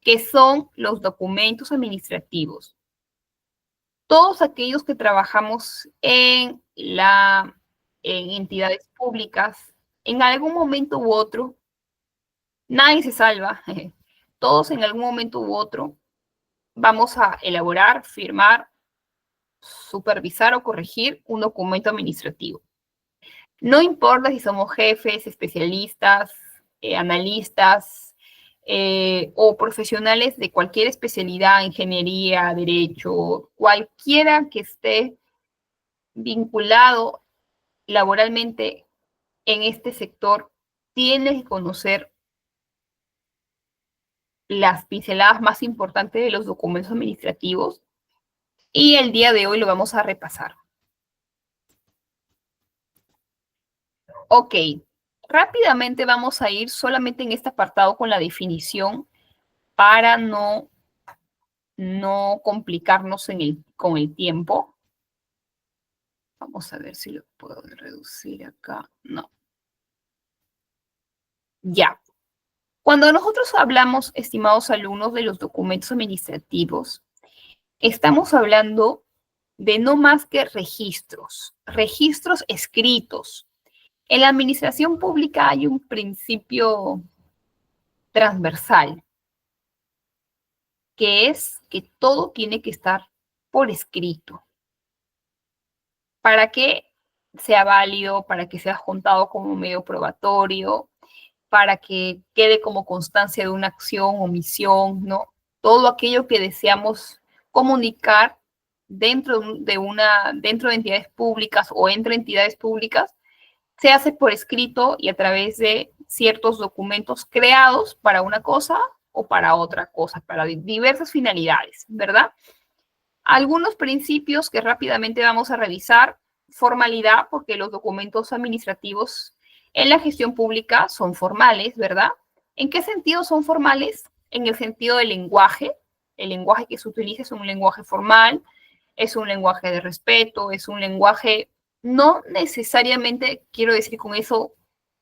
Que son los documentos administrativos. Todos aquellos que trabajamos en en entidades públicas, en algún momento u otro, nadie se salva, todos en algún momento u otro vamos a elaborar, firmar, supervisar o corregir un documento administrativo. No importa si somos jefes, especialistas, analistas o profesionales de cualquier especialidad, ingeniería, derecho, cualquiera que esté vinculado laboralmente en este sector, tiene que conocer las pinceladas más importantes de los documentos administrativos y el día de hoy lo vamos a repasar. Ok, rápidamente vamos a ir solamente en este apartado con la definición para no complicarnos con el tiempo. Vamos a ver si lo puedo reducir acá. No. Ya. Cuando nosotros hablamos, estimados alumnos, de los documentos administrativos, estamos hablando de no más que registros escritos. En la administración pública hay un principio transversal, que es que todo tiene que estar por escrito, para que sea válido, para que sea contado como medio probatorio, para que quede como constancia de una acción, omisión, ¿no? Todo aquello que deseamos comunicar dentro de entidades públicas o entre entidades públicas, se hace por escrito y a través de ciertos documentos creados para una cosa o para otra cosa, para diversas finalidades, ¿verdad? Algunos principios que rápidamente vamos a revisar. Formalidad, porque los documentos administrativos en la gestión pública son formales, ¿verdad? ¿En qué sentido son formales? En el sentido del lenguaje. El lenguaje que se utiliza es un lenguaje formal, es un lenguaje de respeto, es un lenguaje no necesariamente, quiero decir con eso,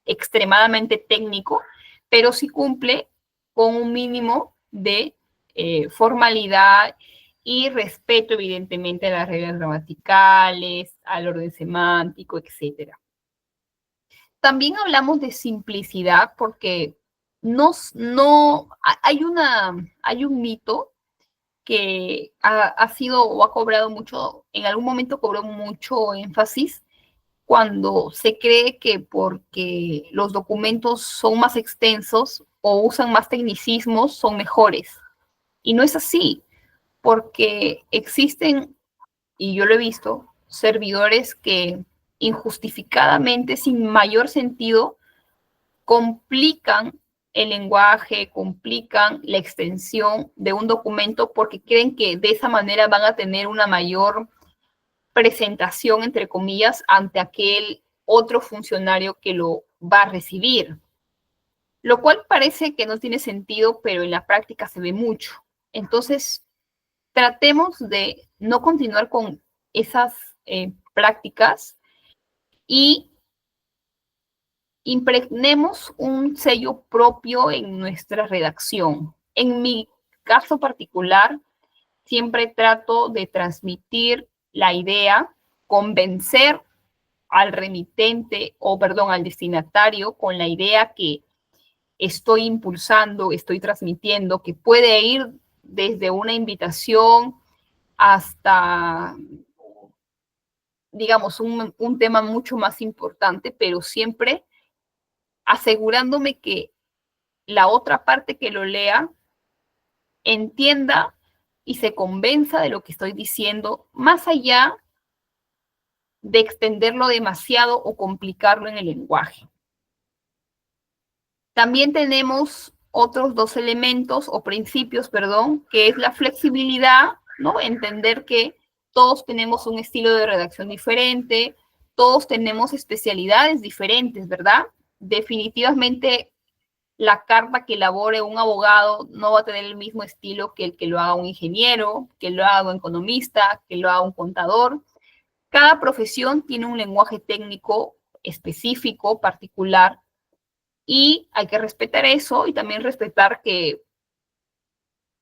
extremadamente técnico, pero sí cumple con un mínimo de formalidad y respeto, evidentemente, a las reglas gramaticales, al orden semántico, etc. También hablamos de simplicidad porque hay un mito que ha sido o ha cobrado mucho, en algún momento cobró mucho énfasis, cuando se cree que porque los documentos son más extensos o usan más tecnicismos, son mejores. Y no es así, porque existen, y yo lo he visto, servidores que injustificadamente, sin mayor sentido, complican el lenguaje, complican la extensión de un documento porque creen que de esa manera van a tener una mayor presentación, entre comillas, ante aquel otro funcionario que lo va a recibir. Lo cual parece que no tiene sentido, pero en la práctica se ve mucho. Entonces, tratemos de no continuar con esas prácticas y impregnemos un sello propio en nuestra redacción. En mi caso particular, siempre trato de transmitir la idea, convencer al remitente al destinatario con la idea que estoy impulsando, estoy transmitiendo, que puede ir desde una invitación hasta, digamos, un tema mucho más importante, pero siempre asegurándome que la otra parte que lo lea entienda y se convenza de lo que estoy diciendo, más allá de extenderlo demasiado o complicarlo en el lenguaje. También tenemos otros dos elementos o principios, que es la flexibilidad, ¿no? Entender que todos tenemos un estilo de redacción diferente, todos tenemos especialidades diferentes, ¿verdad? Definitivamente la carta que elabore un abogado no va a tener el mismo estilo que el que lo haga un ingeniero, que lo haga un economista, que lo haga un contador. Cada profesión tiene un lenguaje técnico específico, particular, y hay que respetar eso y también respetar que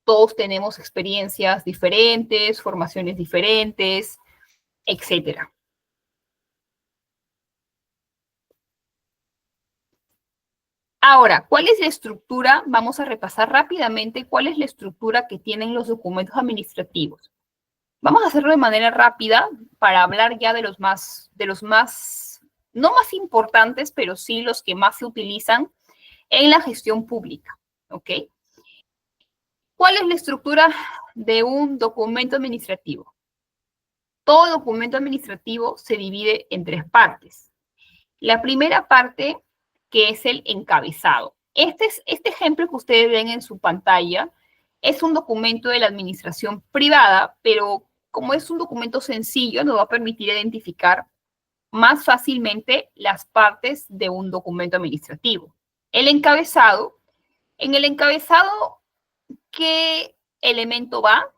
todos tenemos experiencias diferentes, formaciones diferentes, etc. Ahora, ¿cuál es la estructura? Vamos a repasar rápidamente cuál es la estructura que tienen los documentos administrativos. Vamos a hacerlo de manera rápida para hablar ya de los más, no más importantes, pero sí los que más se utilizan en la gestión pública, ¿ok? ¿Cuál es la estructura de un documento administrativo? Todo documento administrativo se divide en 3 partes. La primera parte, que es el encabezado. Este ejemplo que ustedes ven en su pantalla es un documento de la administración privada, pero como es un documento sencillo, nos va a permitir identificar más fácilmente las partes de un documento administrativo. El encabezado, en el encabezado, ¿qué elemento va?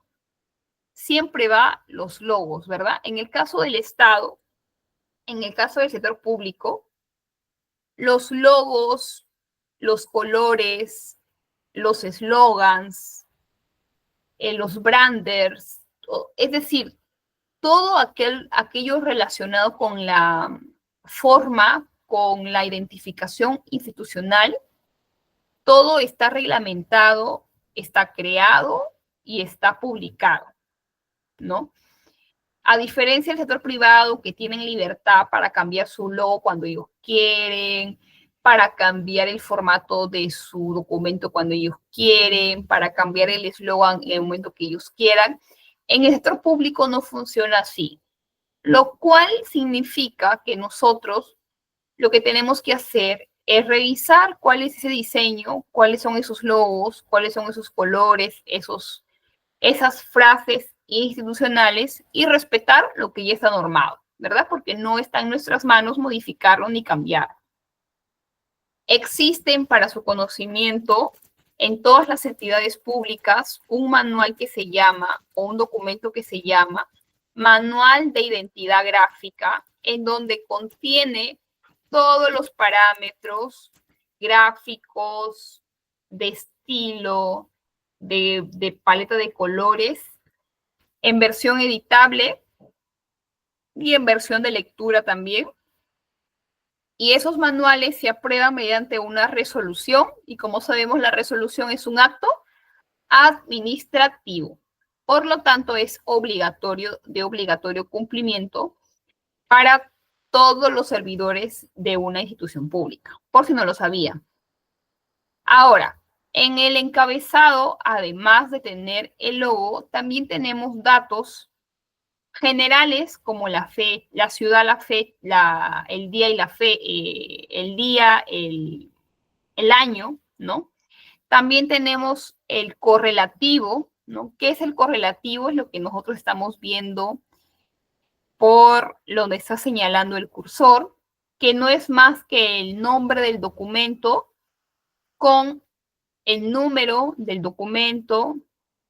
Siempre va los logos, ¿verdad? En el caso del Estado, en el caso del sector público, los logos, los colores, los eslogans, los branders, es decir, todo aquello relacionado con la forma, con la identificación institucional, todo está reglamentado, está creado y está publicado, ¿no? A diferencia del sector privado, que tienen libertad para cambiar su logo cuando ellos quieren, para cambiar el formato de su documento cuando ellos quieren, para cambiar el eslogan en el momento que ellos quieran. En el sector público no funciona así, lo cual significa que nosotros lo que tenemos que hacer es revisar cuál es ese diseño, cuáles son esos logos, cuáles son esos colores, esas frases institucionales y respetar lo que ya está normado, ¿verdad? Porque no está en nuestras manos modificarlo ni cambiarlo. Existen, para su conocimiento, en todas las entidades públicas un manual que se llama, o un documento que se llama Manual de Identidad Gráfica, en donde contiene todos los parámetros gráficos, de estilo, de paleta de colores, en versión editable y en versión de lectura también. Y esos manuales se aprueban mediante una resolución, y como sabemos, la resolución es un acto administrativo. Por lo tanto, es de obligatorio cumplimiento para todos los servidores de una institución pública, por si no lo sabían. Ahora, en el encabezado, además de tener el logo, también tenemos datos generales como la fe, la ciudad, la fe, el día y la fe, el día, el año, ¿no? También tenemos el correlativo, ¿no? ¿Qué es el correlativo? Es lo que nosotros estamos viendo por donde está señalando el cursor, que no es más que el nombre del documento con el número del documento,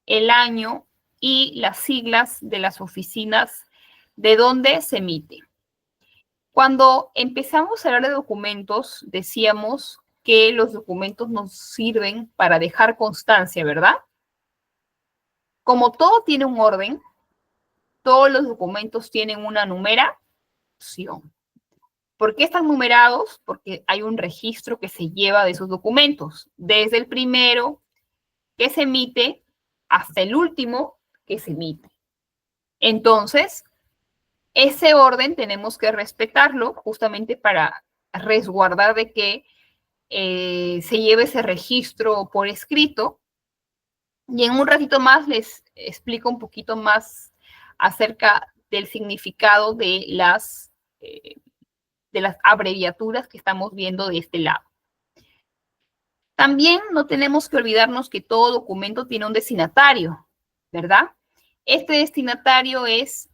el año y las siglas de las oficinas de donde se emite. Cuando empezamos a hablar de documentos, decíamos que los documentos nos sirven para dejar constancia, ¿verdad? Como todo tiene un orden, todos los documentos tienen una numeración. ¿Por qué están numerados? Porque hay un registro que se lleva de esos documentos, desde el primero que se emite hasta el último que se emite. Entonces, ese orden tenemos que respetarlo justamente para resguardar de que se lleve ese registro por escrito. Y en un ratito más les explico un poquito más acerca del significado de las abreviaturas que estamos viendo de este lado. También no tenemos que olvidarnos que todo documento tiene un destinatario, ¿verdad? Este destinatario es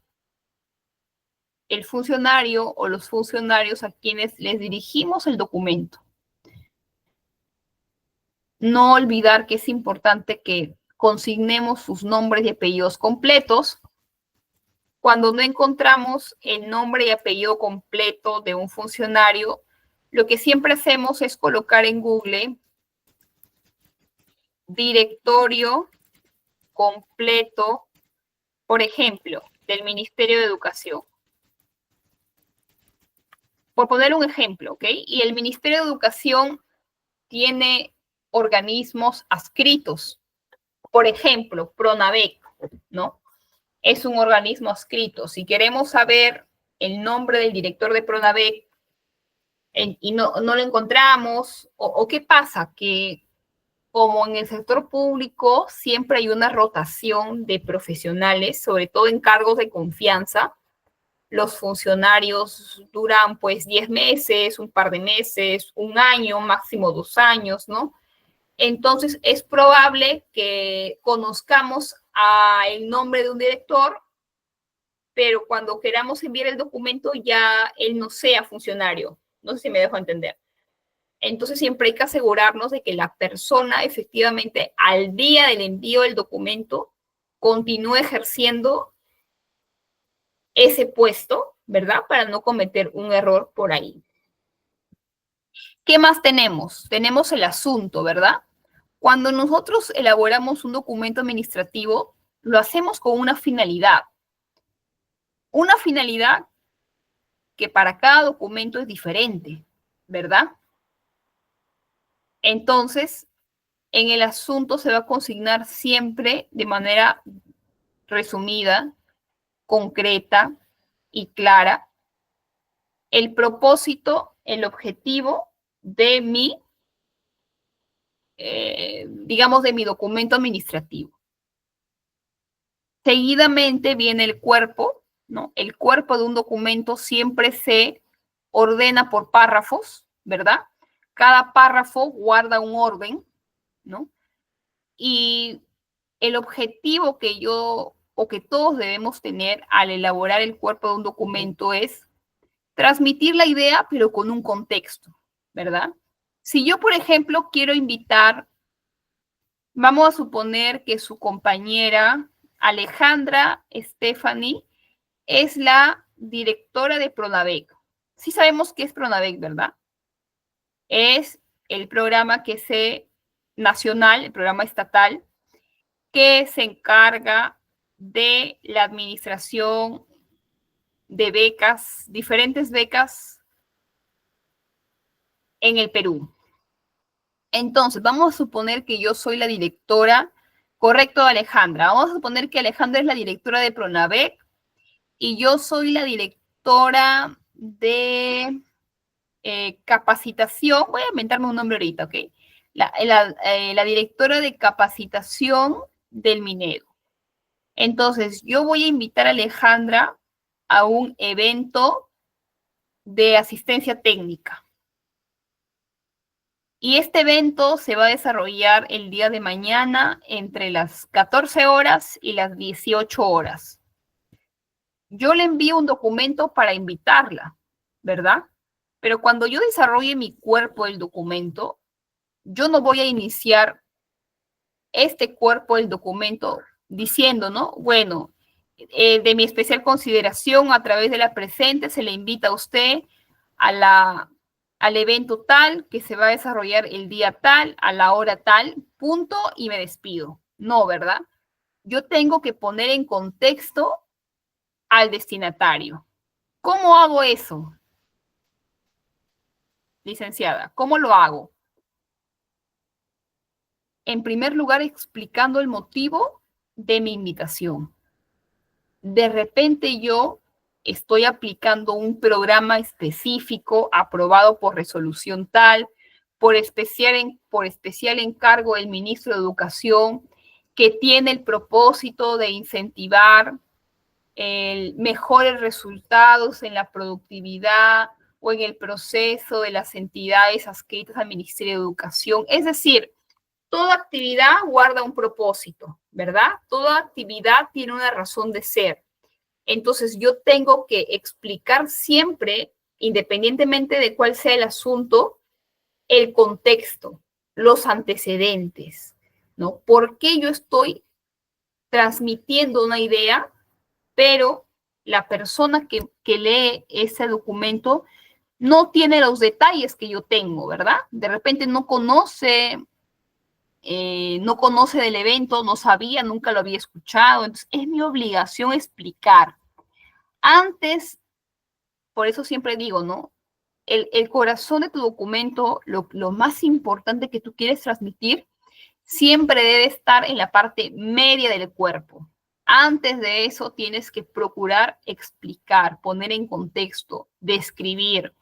el funcionario o los funcionarios a quienes les dirigimos el documento. No olvidar que es importante que consignemos sus nombres y apellidos completos. Cuando no encontramos el nombre y apellido completo de un funcionario, lo que siempre hacemos es colocar en Google directorio completo, por ejemplo, del Ministerio de Educación. Por poner un ejemplo, ¿ok? Y el Ministerio de Educación tiene organismos adscritos. Por ejemplo, Pronavec, ¿no? Es un organismo adscrito. Si queremos saber el nombre del director de Pronavec y no lo encontramos, o qué pasa, que como en el sector público siempre hay una rotación de profesionales, sobre todo en cargos de confianza, los funcionarios duran pues 10 meses, un par de meses, un año, máximo 2 años, ¿no? Entonces es probable que conozcamos el nombre de un director, pero cuando queramos enviar el documento ya él no sea funcionario. No sé si me dejo entender. Entonces siempre hay que asegurarnos de que la persona efectivamente al día del envío del documento continúe ejerciendo ese puesto, ¿verdad? Para no cometer un error por ahí. ¿Qué más tenemos? Tenemos el asunto, ¿verdad? Cuando nosotros elaboramos un documento administrativo, lo hacemos con una finalidad. Una finalidad que para cada documento es diferente, ¿verdad? Entonces, en el asunto se va a consignar siempre de manera resumida, concreta y clara el propósito, el objetivo de digamos, de mi documento administrativo. Seguidamente viene el cuerpo, ¿no? El cuerpo de un documento siempre se ordena por párrafos, ¿verdad? Cada párrafo guarda un orden, ¿no? Y el objetivo que yo o que todos debemos tener al elaborar el cuerpo de un documento es transmitir la idea, pero con un contexto, ¿verdad? Si yo, por ejemplo, quiero invitar, vamos a suponer que su compañera Alejandra Stephanie es la directora de Pronavec. Sí sabemos qué es Pronavec, ¿verdad? Es el programa nacional, el programa estatal, que se encarga de la administración de becas, diferentes becas en el Perú. Entonces, vamos a suponer que yo soy la directora, correcto, Alejandra. Vamos a suponer que Alejandra es la directora de Pronavec y yo soy la directora de capacitación. Voy a inventarme un nombre ahorita, ¿ok? La directora de capacitación del Minedo. Entonces, yo voy a invitar a Alejandra a un evento de asistencia técnica. Y este evento se va a desarrollar el día de mañana entre las 14 horas y las 18 horas. Yo le envío un documento para invitarla, ¿verdad? Pero cuando yo desarrolle mi cuerpo del documento, yo no voy a iniciar este cuerpo del documento diciendo, ¿no? Bueno, de mi especial consideración, a través de la presente, se le invita a usted al evento tal, que se va a desarrollar el día tal, a la hora tal, punto, y me despido. No, ¿verdad? Yo tengo que poner en contexto al destinatario. ¿Cómo hago eso? Licenciada, ¿cómo lo hago? En primer lugar, explicando el motivo de mi invitación. De repente yo estoy aplicando un programa específico aprobado por resolución tal, por especial encargo del ministro de Educación, que tiene el propósito de incentivar mejores resultados en la productividad o en el proceso de las entidades adscritas al Ministerio de Educación. Es decir, toda actividad guarda un propósito, ¿verdad? Toda actividad tiene una razón de ser. Entonces, yo tengo que explicar siempre, independientemente de cuál sea el asunto, el contexto, los antecedentes, ¿no? ¿Por qué yo estoy transmitiendo una idea, pero la persona que lee ese documento no tiene los detalles que yo tengo, ¿verdad? De repente no conoce del evento, no sabía, nunca lo había escuchado. Entonces, es mi obligación explicar. Antes, por eso siempre digo, ¿no? el corazón de tu documento, lo más importante que tú quieres transmitir, siempre debe estar en la parte media del cuerpo. Antes de eso tienes que procurar explicar, poner en contexto, describir.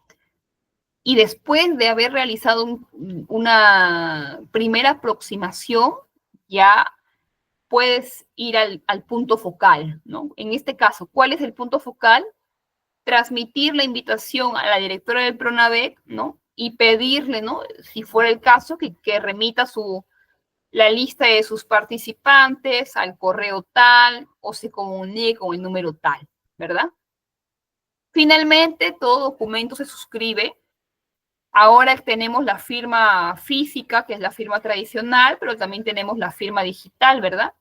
Y después de haber realizado una primera aproximación, ya puedes ir al punto focal, ¿no? En este caso, ¿cuál es el punto focal? Transmitir la invitación a la directora del PRONAVEC, ¿no? Y pedirle, ¿no? Si fuera el caso, que remita la lista de sus participantes al correo tal o se comunique con el número tal, ¿verdad? Finalmente, todo documento se suscribe. Ahora tenemos la firma física, que es la firma tradicional, pero también tenemos la firma digital, ¿verdad?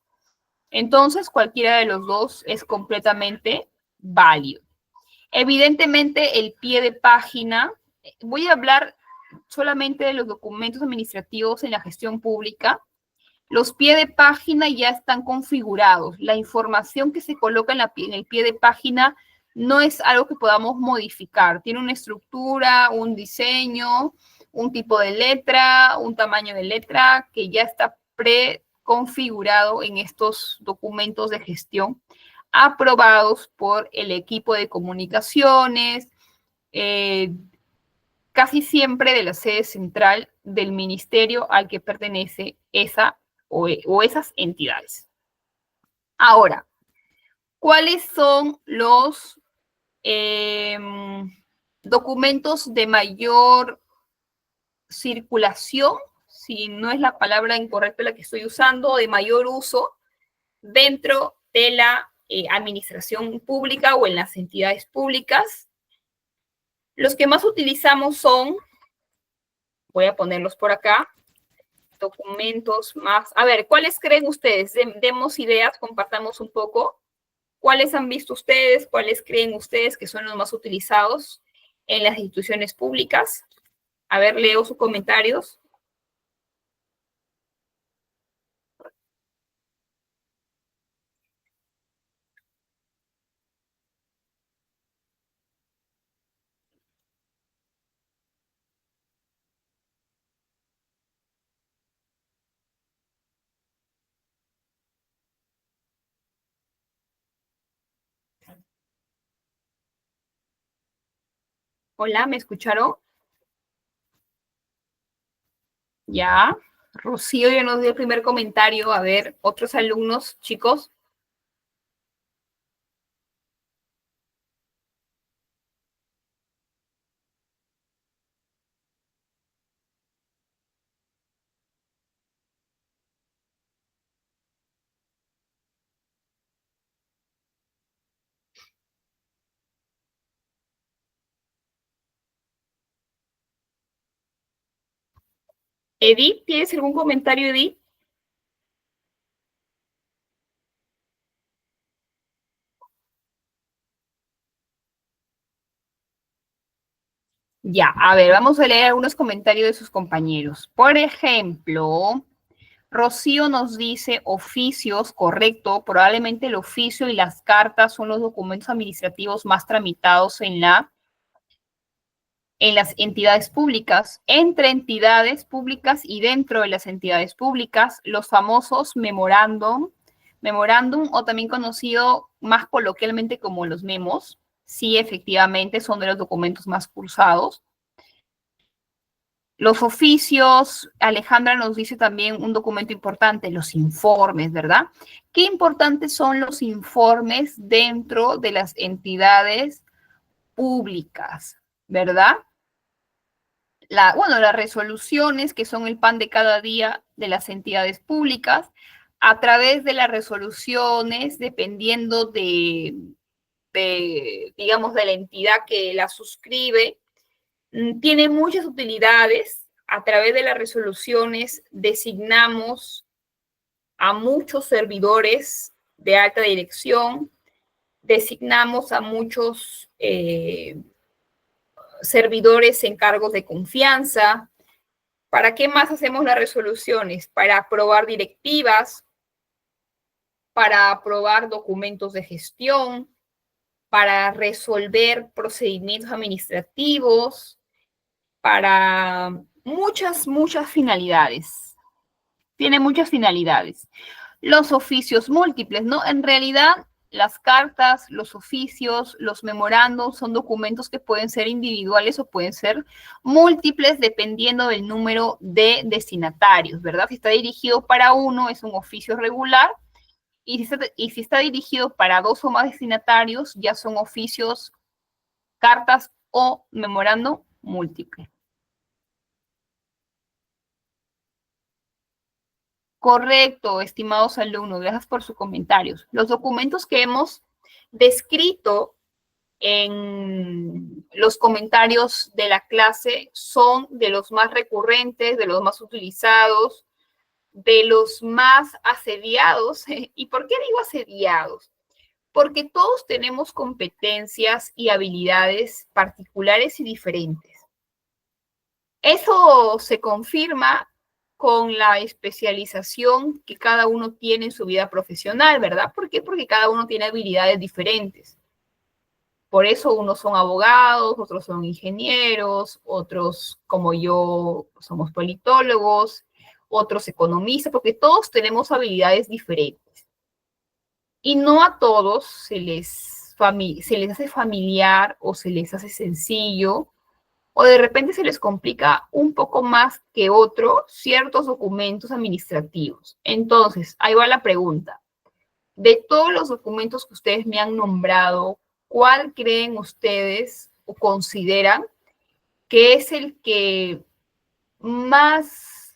Entonces, cualquiera de los dos es completamente válido. Evidentemente, el pie de página, voy a hablar solamente de los documentos administrativos en la gestión pública. Los pies de página ya están configurados. La información que se coloca en el pie de página no es algo que podamos modificar. Tiene una estructura, un diseño, un tipo de letra, un tamaño de letra que ya está preconfigurado en estos documentos de gestión aprobados por el equipo de comunicaciones, casi siempre de la sede central del ministerio al que pertenece esa o esas entidades. Ahora, ¿cuáles son los documentos de mayor circulación, si no es la palabra incorrecta la que estoy usando, de mayor uso dentro de la administración pública o en las entidades públicas? Los que más utilizamos son, voy a ponerlos por acá, documentos más. A ver, ¿cuáles creen ustedes? Demos ideas, compartamos un poco. ¿Cuáles han visto ustedes? ¿Cuáles creen ustedes que son los más utilizados en las instituciones públicas? A ver, leo sus comentarios. Hola, ¿me escucharon? Ya. Rocío ya nos dio el primer comentario. A ver, otros alumnos, chicos. Edith, ¿tienes algún comentario, Edith? Ya, a ver, vamos a leer algunos comentarios de sus compañeros. Por ejemplo, Rocío nos dice oficios, correcto, probablemente el oficio y las cartas son los documentos administrativos más tramitados en las entidades públicas, entre entidades públicas y dentro de las entidades públicas, los famosos memorándum o también conocido más coloquialmente como los memos, sí, efectivamente, son de los documentos más cursados. Los oficios, Alejandra nos dice también un documento importante, los informes, ¿verdad? ¿Qué importantes son los informes dentro de las entidades públicas, ¿verdad? Las resoluciones que son el pan de cada día de las entidades públicas, a través de las resoluciones, dependiendo digamos, de la entidad que la suscribe, tiene muchas utilidades. A través de las resoluciones designamos a muchos servidores de alta dirección, designamos a muchos servidores en cargos de confianza. ¿Para qué más hacemos las resoluciones? Para aprobar directivas, para aprobar documentos de gestión, para resolver procedimientos administrativos, para muchas finalidades. Tiene muchas finalidades. Los oficios múltiples, ¿no? En realidad, las cartas, los oficios, los memorandos son documentos que pueden ser individuales o pueden ser múltiples dependiendo del número de destinatarios, ¿verdad? Si está dirigido para uno, es un oficio regular, y si está dirigido para 2 o más destinatarios, ya son oficios, cartas o memorando múltiple. Correcto, estimados alumnos, gracias por sus comentarios. Los documentos que hemos descrito en los comentarios de la clase son de los más recurrentes, de los más utilizados, de los más asediados. ¿Y por qué digo asediados? Porque todos tenemos competencias y habilidades particulares y diferentes. Eso se confirma con la especialización que cada uno tiene en su vida profesional, ¿verdad? ¿Por qué? Porque cada uno tiene habilidades diferentes. Por eso unos son abogados, otros son ingenieros, otros, como yo, somos politólogos, otros economistas, porque todos tenemos habilidades diferentes. Y no a todos se les hace familiar o se les hace sencillo, o de repente se les complica un poco más que otro ciertos documentos administrativos. Entonces, ahí va la pregunta. De todos los documentos que ustedes me han nombrado, ¿cuál creen ustedes o consideran que es el que más,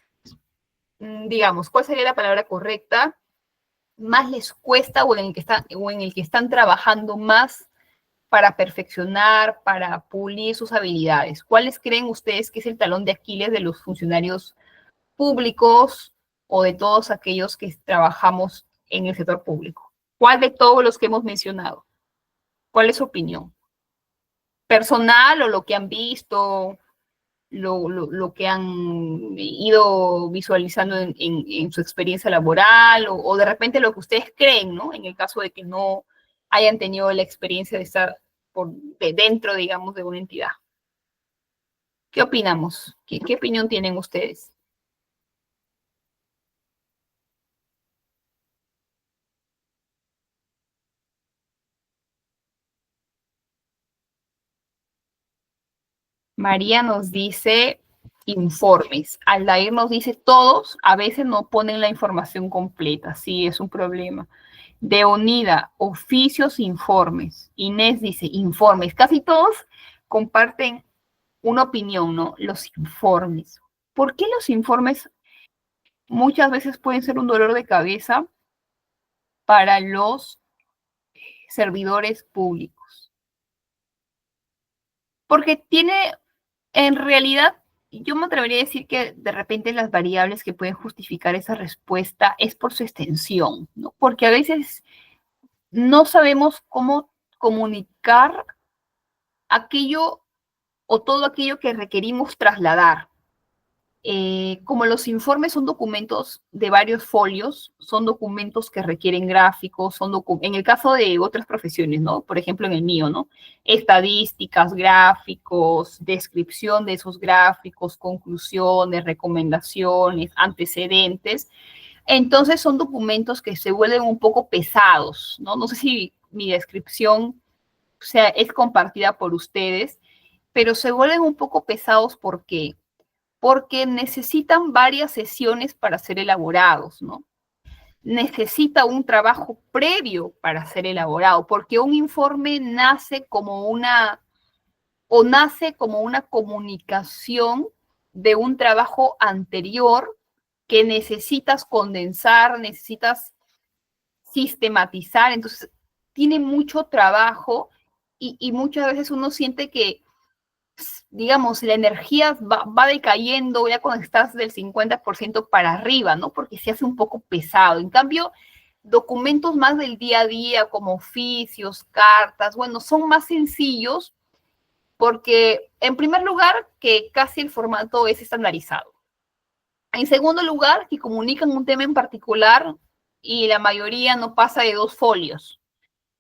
digamos, cuál sería la palabra correcta, más les cuesta o en el que están trabajando más para perfeccionar, para pulir sus habilidades? ¿Cuáles creen ustedes que es el talón de Aquiles de los funcionarios públicos o de todos aquellos que trabajamos en el sector público? ¿Cuál de todos los que hemos mencionado? ¿Cuál es su opinión? ¿Personal o lo que han visto, lo que han ido visualizando en su experiencia laboral o de repente lo que ustedes creen, ¿no? En el caso de que no hayan tenido la experiencia de estar dentro, digamos, de una entidad. ¿Qué opinamos? ¿Qué opinión tienen ustedes? María nos dice informes. Aldair nos dice todos, a veces no ponen la información completa. Sí, es un problema. De Unida, oficios, informes. Inés dice informes. Casi todos comparten una opinión, ¿no? Los informes. ¿Por qué los informes muchas veces pueden ser un dolor de cabeza para los servidores públicos? Porque tiene, en realidad, yo me atrevería a decir que de repente las variables que pueden justificar esa respuesta es por su extensión, ¿no? Porque a veces no sabemos cómo comunicar aquello o todo aquello que requerimos trasladar. Como los informes son documentos de varios folios, son documentos que requieren gráficos, en el caso de otras profesiones, ¿no? Por ejemplo, en el mío, ¿no? Estadísticas, gráficos, descripción de esos gráficos, conclusiones, recomendaciones, antecedentes. Entonces son documentos que se vuelven un poco pesados, ¿no? No sé si mi descripción es compartida por ustedes, pero se vuelven un poco pesados porque necesitan varias sesiones para ser elaborados, ¿no? Necesita un trabajo previo para ser elaborado, porque un informe nace como una comunicación de un trabajo anterior que necesitas condensar, necesitas sistematizar, entonces tiene mucho trabajo y muchas veces uno siente que, digamos, la energía va decayendo ya cuando estás del 50% para arriba, ¿no? Porque se hace un poco pesado. En cambio, documentos más del día a día, como oficios, cartas, bueno, son más sencillos porque, en primer lugar, que casi el formato es estandarizado. En segundo lugar, que comunican un tema en particular y la mayoría no pasa de 2 folios,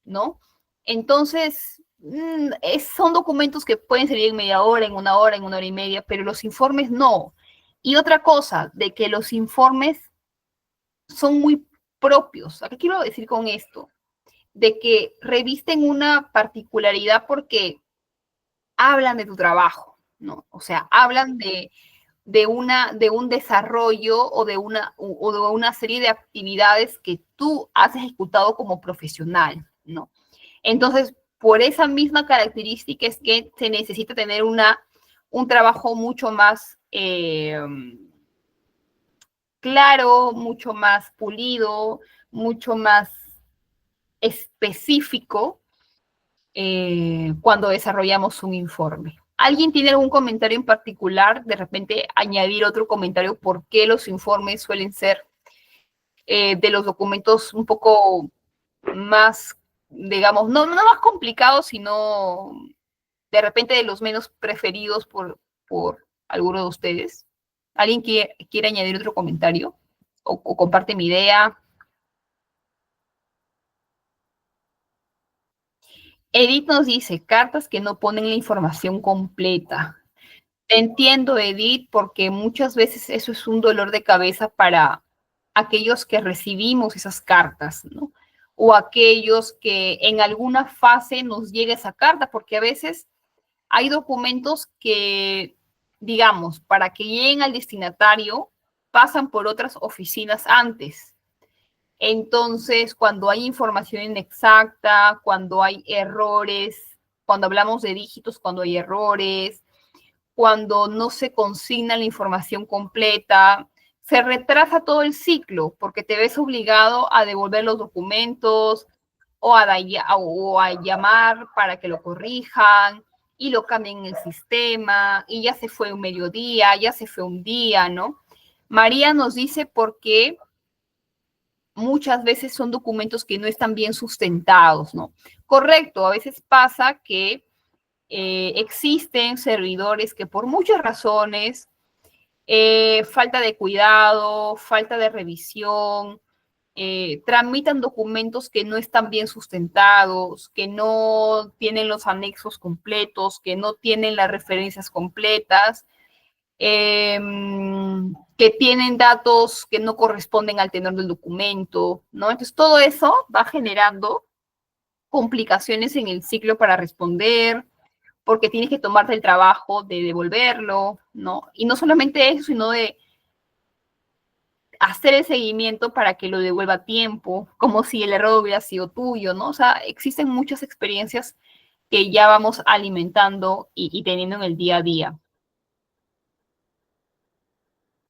¿no? Entonces, son documentos que pueden servir en media hora, en una hora, en una hora y media, pero los informes no. Y otra cosa, de que los informes son muy propios. ¿A qué quiero decir con esto? De que revisten una particularidad porque hablan de tu trabajo, ¿no? O sea, hablan de un desarrollo o de una serie de actividades que tú has ejecutado como profesional, ¿no? Entonces, por esa misma característica es que se necesita tener un trabajo mucho más claro, mucho más pulido, mucho más específico cuando desarrollamos un informe. ¿Alguien tiene algún comentario en particular? De repente añadir otro comentario, ¿por qué los informes suelen ser de los documentos un poco más, digamos, no más complicados, sino de repente de los menos preferidos por alguno de ustedes? ¿Alguien quiere añadir otro comentario? ¿O comparte mi idea? Edith nos dice, cartas que no ponen la información completa. Te entiendo, Edith, porque muchas veces eso es un dolor de cabeza para aquellos que recibimos esas cartas, ¿no? O aquellos que en alguna fase nos llega esa carta, porque a veces hay documentos que, digamos, para que lleguen al destinatario, pasan por otras oficinas antes. Entonces, cuando hay información inexacta, cuando hay errores, cuando hablamos de dígitos, cuando hay errores, cuando no se consigna la información completa, se retrasa todo el ciclo porque te ves obligado a devolver los documentos o a llamar para que lo corrijan y lo cambien en el sistema y ya se fue un mediodía, ya se fue un día, ¿no? María nos dice por qué muchas veces son documentos que no están bien sustentados, ¿no? Correcto, a veces pasa que existen servidores que por muchas razones, falta de cuidado, falta de revisión, tramitan documentos que no están bien sustentados, que no tienen los anexos completos, que no tienen las referencias completas, que tienen datos que no corresponden al tenor del documento, ¿no? Entonces, todo eso va generando complicaciones en el ciclo para responder, porque tienes que tomarte el trabajo de devolverlo, ¿no? Y no solamente eso, sino de hacer el seguimiento para que lo devuelva a tiempo, como si el error hubiera sido tuyo, ¿no? O sea, existen muchas experiencias que ya vamos alimentando y teniendo en el día a día.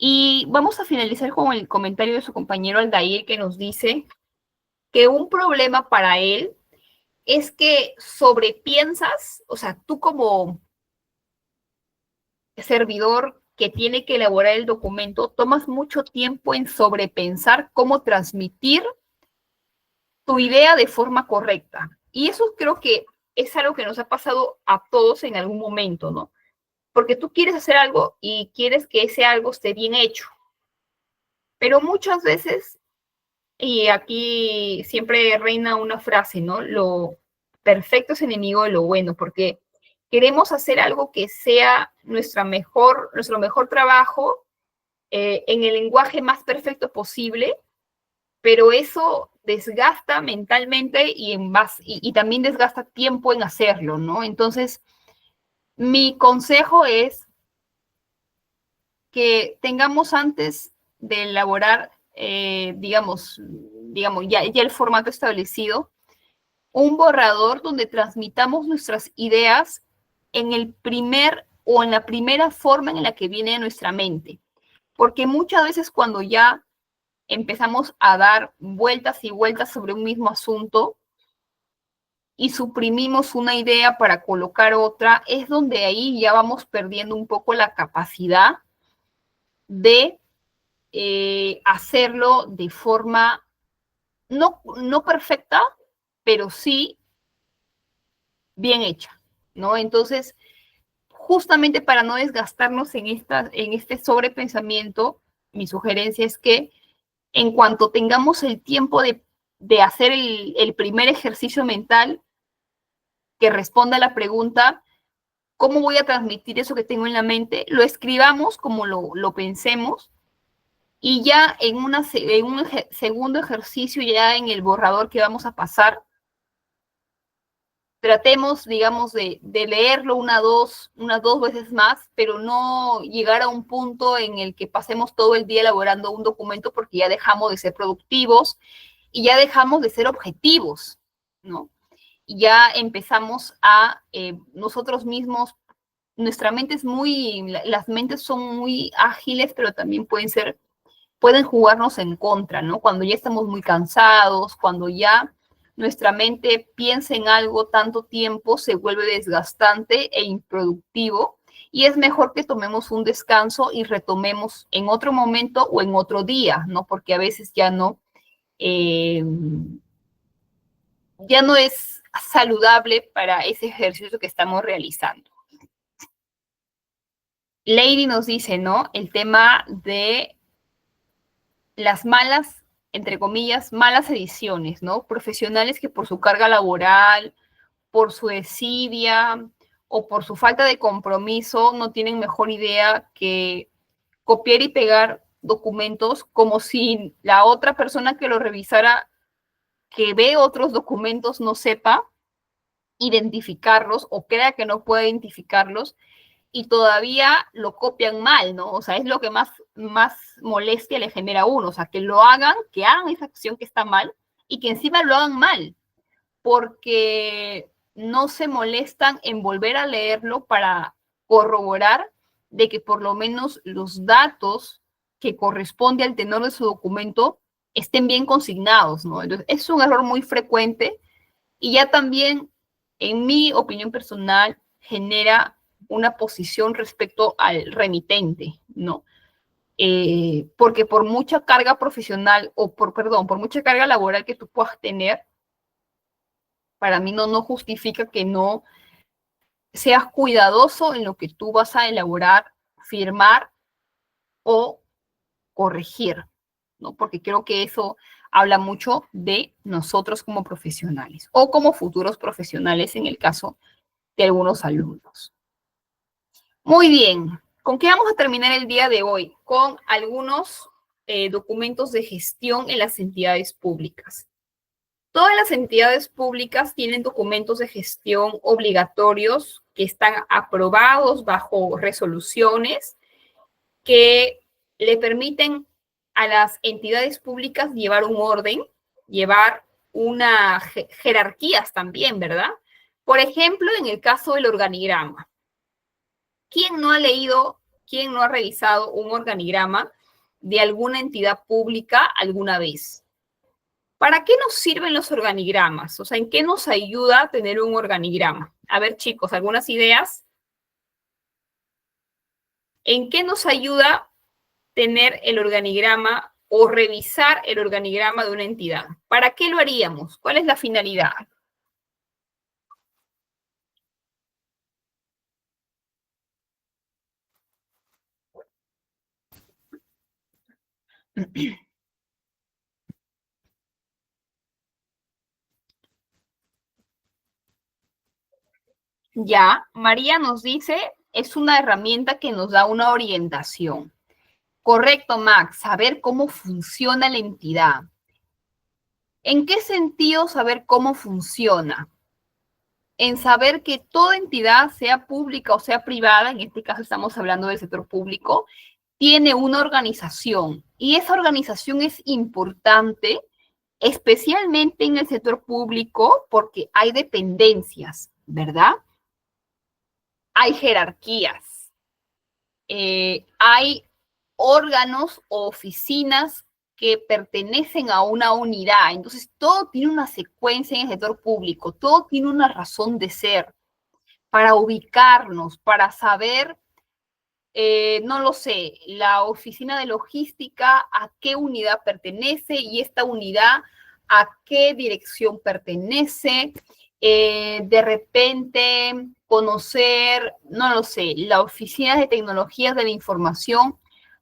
Y vamos a finalizar con el comentario de su compañero Aldair, que nos dice que un problema para él es que sobrepiensas, o sea, tú como servidor que tiene que elaborar el documento, tomas mucho tiempo en sobrepensar cómo transmitir tu idea de forma correcta. Y eso creo que es algo que nos ha pasado a todos en algún momento, ¿no? Porque tú quieres hacer algo y quieres que ese algo esté bien hecho. Pero muchas veces, y aquí siempre reina una frase, ¿no? Lo perfecto es enemigo de lo bueno, porque queremos hacer algo que sea nuestro mejor trabajo en el lenguaje más perfecto posible, pero eso desgasta mentalmente y también desgasta tiempo en hacerlo, ¿no? Entonces, mi consejo es que tengamos antes de elaborar, digamos ya el formato establecido, un borrador donde transmitamos nuestras ideas en el primer o en la primera forma en la que viene a nuestra mente. Porque muchas veces cuando ya empezamos a dar vueltas y vueltas sobre un mismo asunto y suprimimos una idea para colocar otra, es donde ahí ya vamos perdiendo un poco la capacidad de hacerlo de forma no perfecta, pero sí bien hecha, ¿no? Entonces, justamente para no desgastarnos en este sobrepensamiento, mi sugerencia es que en cuanto tengamos el tiempo de hacer el primer ejercicio mental, que responda a la pregunta, ¿cómo voy a transmitir eso que tengo en la mente? Lo escribamos como lo pensemos y ya en un segundo ejercicio, ya en el borrador que vamos a pasar, tratemos, digamos, de leerlo unas dos veces más, pero no llegar a un punto en el que pasemos todo el día elaborando un documento porque ya dejamos de ser productivos y ya dejamos de ser objetivos, ¿no? Y ya empezamos a nosotros mismos, nuestra mente es las mentes son muy ágiles, pero también pueden jugarnos en contra, ¿no? Cuando ya estamos muy cansados, cuando ya nuestra mente piensa en algo tanto tiempo, se vuelve desgastante e improductivo, y es mejor que tomemos un descanso y retomemos en otro momento o en otro día, ¿no? Porque a veces ya no es saludable para ese ejercicio que estamos realizando. Lady nos dice, ¿no? El tema de las malas, entre comillas, malas ediciones, ¿no? Profesionales que por su carga laboral, por su desidia o por su falta de compromiso no tienen mejor idea que copiar y pegar documentos como si la otra persona que lo revisara, que ve otros documentos, no sepa identificarlos o crea que no puede identificarlos y todavía lo copian mal, ¿no? O sea, es lo que más molestia le genera a uno, o sea, que hagan esa acción que está mal y que encima lo hagan mal, porque no se molestan en volver a leerlo para corroborar de que por lo menos los datos que corresponde al tenor de su documento estén bien consignados, ¿no? Entonces, es un error muy frecuente y ya también, en mi opinión personal, genera una posición respecto al remitente, ¿no? Porque por mucha carga profesional por mucha carga laboral que tú puedas tener, para mí no justifica que no seas cuidadoso en lo que tú vas a elaborar, firmar o corregir, ¿no? Porque creo que eso habla mucho de nosotros como profesionales o como futuros profesionales en el caso de algunos alumnos. Muy bien, ¿con qué vamos a terminar el día de hoy? Con algunos documentos de gestión en las entidades públicas. Todas las entidades públicas tienen documentos de gestión obligatorios que están aprobados bajo resoluciones que le permiten a las entidades públicas llevar un orden, llevar una jerarquías también, ¿verdad? Por ejemplo, en el caso del organigrama. ¿Quién no ha leído, quién no ha revisado un organigrama de alguna entidad pública alguna vez? ¿Para qué nos sirven los organigramas? O sea, ¿en qué nos ayuda tener un organigrama? A ver, chicos, ¿algunas ideas? ¿En qué nos ayuda tener el organigrama o revisar el organigrama de una entidad? ¿Para qué lo haríamos? ¿Cuál es la finalidad? Ya, María nos dice, es una herramienta que nos da una orientación. Correcto, Max, saber cómo funciona la entidad. ¿En qué sentido saber cómo funciona? En saber que toda entidad, sea pública o sea privada, en este caso estamos hablando del sector público, tiene una organización y esa organización es importante, especialmente en el sector público, porque hay dependencias, ¿verdad? Hay jerarquías, hay órganos o oficinas que pertenecen a una unidad. Entonces, todo tiene una secuencia en el sector público, todo tiene una razón de ser para ubicarnos, para saber, no lo sé, la oficina de logística a qué unidad pertenece y esta unidad a qué dirección pertenece. De repente conocer, no lo sé, la oficina de tecnologías de la información,